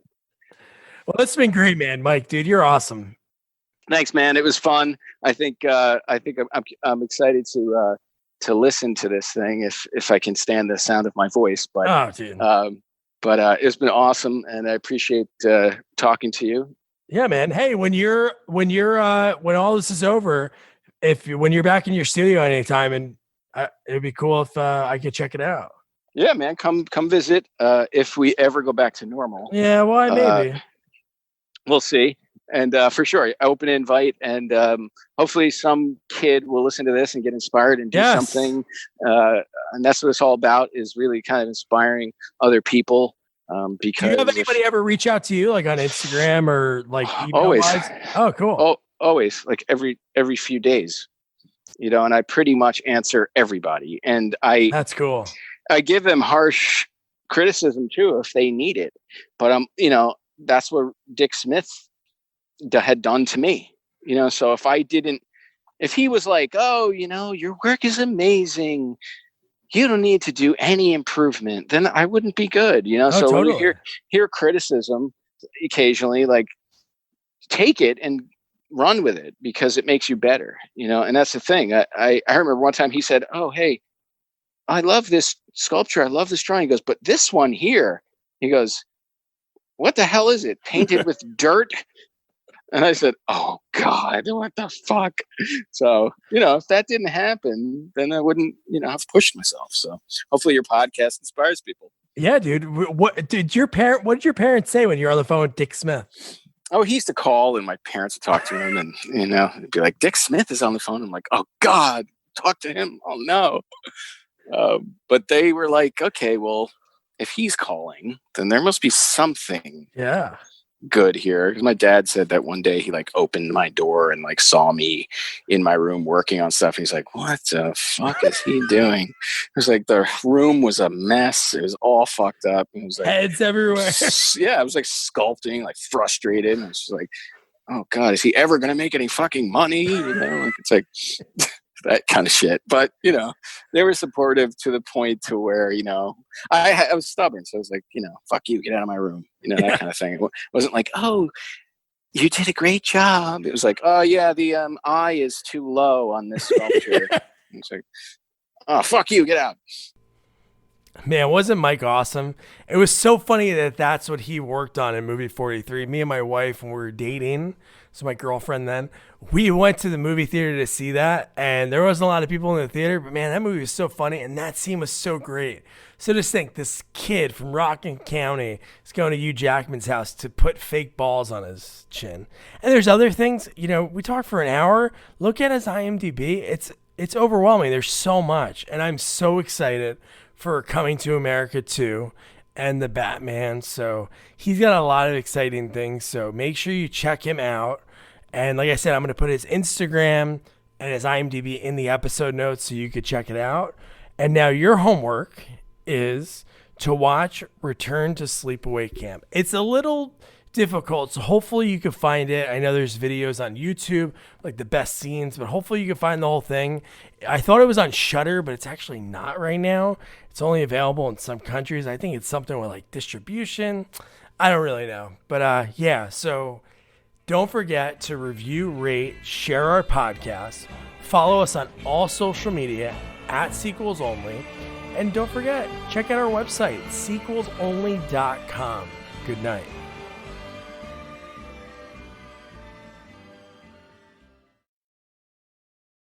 Well, it's been great, man. Mike, dude, you're awesome. Thanks, man. It was fun. I think I'm excited to listen to this thing if I can stand the sound of my voice. But it's been awesome, and I appreciate talking to you. Yeah, man. Hey, when all this is over, when you're back in your studio anytime, and it'd be cool if I could check it out. Yeah, man. Come visit if we ever go back to normal. Yeah, why maybe. We'll see. And for sure, open invite, and hopefully some kid will listen to this and get inspired and do something. And that's what it's all about, is really kind of inspiring other people. Because do you have anybody ever reach out to you, like on Instagram or like email always? Wise? Oh, cool. always, like every few days, and I pretty much answer everybody. And That's cool. I give them harsh criticism too if they need it. But that's what Dick Smith had done to me. So if he was like, oh, your work is amazing, you don't need to do any improvement, then I wouldn't be good. So totally. when you hear criticism occasionally, like, take it and run with it, because it makes you better, and that's the thing. I remember one time he said, oh, hey, I love this sculpture, I love this drawing. He goes, but this one here, he goes, what the hell is it, painted with dirt? And I said, oh God, what the fuck? So, if that didn't happen, then I wouldn't, have pushed myself. So hopefully your podcast inspires people. Yeah, dude. What did your parents say when you were on the phone with Dick Smith? Oh, he used to call and my parents would talk to him, and, it'd be like, Dick Smith is on the phone. I'm like, oh God, talk to him. Oh no. But they were like, okay, well, if he's calling, then there must be something good here. Because my dad said that one day he like opened my door and like saw me in my room working on stuff. He's like, what the fuck is he doing? It was like the room was a mess. It was all fucked up. It was like heads everywhere. Yeah, I was like sculpting, like frustrated. And I was just like, oh God, is he ever gonna make any fucking money? Like it's like that kind of shit. But they were supportive to the point to where I was stubborn, so I was like, fuck you, get out of my room, that kind of thing. It wasn't like, oh, you did a great job. It was like, oh yeah, the eye is too low on this sculpture. It's like, oh, fuck you, get out. Man, wasn't Mike awesome? It was so funny that that's what he worked on in movie 43. Me and my wife, when we were dating, so my girlfriend then, we went to the movie theater to see that, and there wasn't a lot of people in the theater, but man, that movie was so funny, and that scene was so great. So just think, this kid from Rockland County is going to Hugh Jackman's house to put fake balls on his chin. And there's other things, we talked for an hour. Look at his IMDb. It's overwhelming. There's so much, and I'm so excited for Coming to America 2 and the Batman. So he's got a lot of exciting things. So make sure you check him out. And like I said, I'm going to put his Instagram and his IMDb in the episode notes so you could check it out. And now your homework is to watch Return to Sleepaway Camp. It's a little difficult, so hopefully you can find it. I know there's videos on YouTube, like the best scenes, but hopefully you can find the whole thing. I thought it was on Shudder, but it's actually not right now. It's only available in some countries. I think it's something with like distribution. I don't really know. But yeah, so don't forget to review, rate, share our podcast. Follow us on all social media at Sequels Only. And don't forget, check out our website, sequelsonly.com. Good night.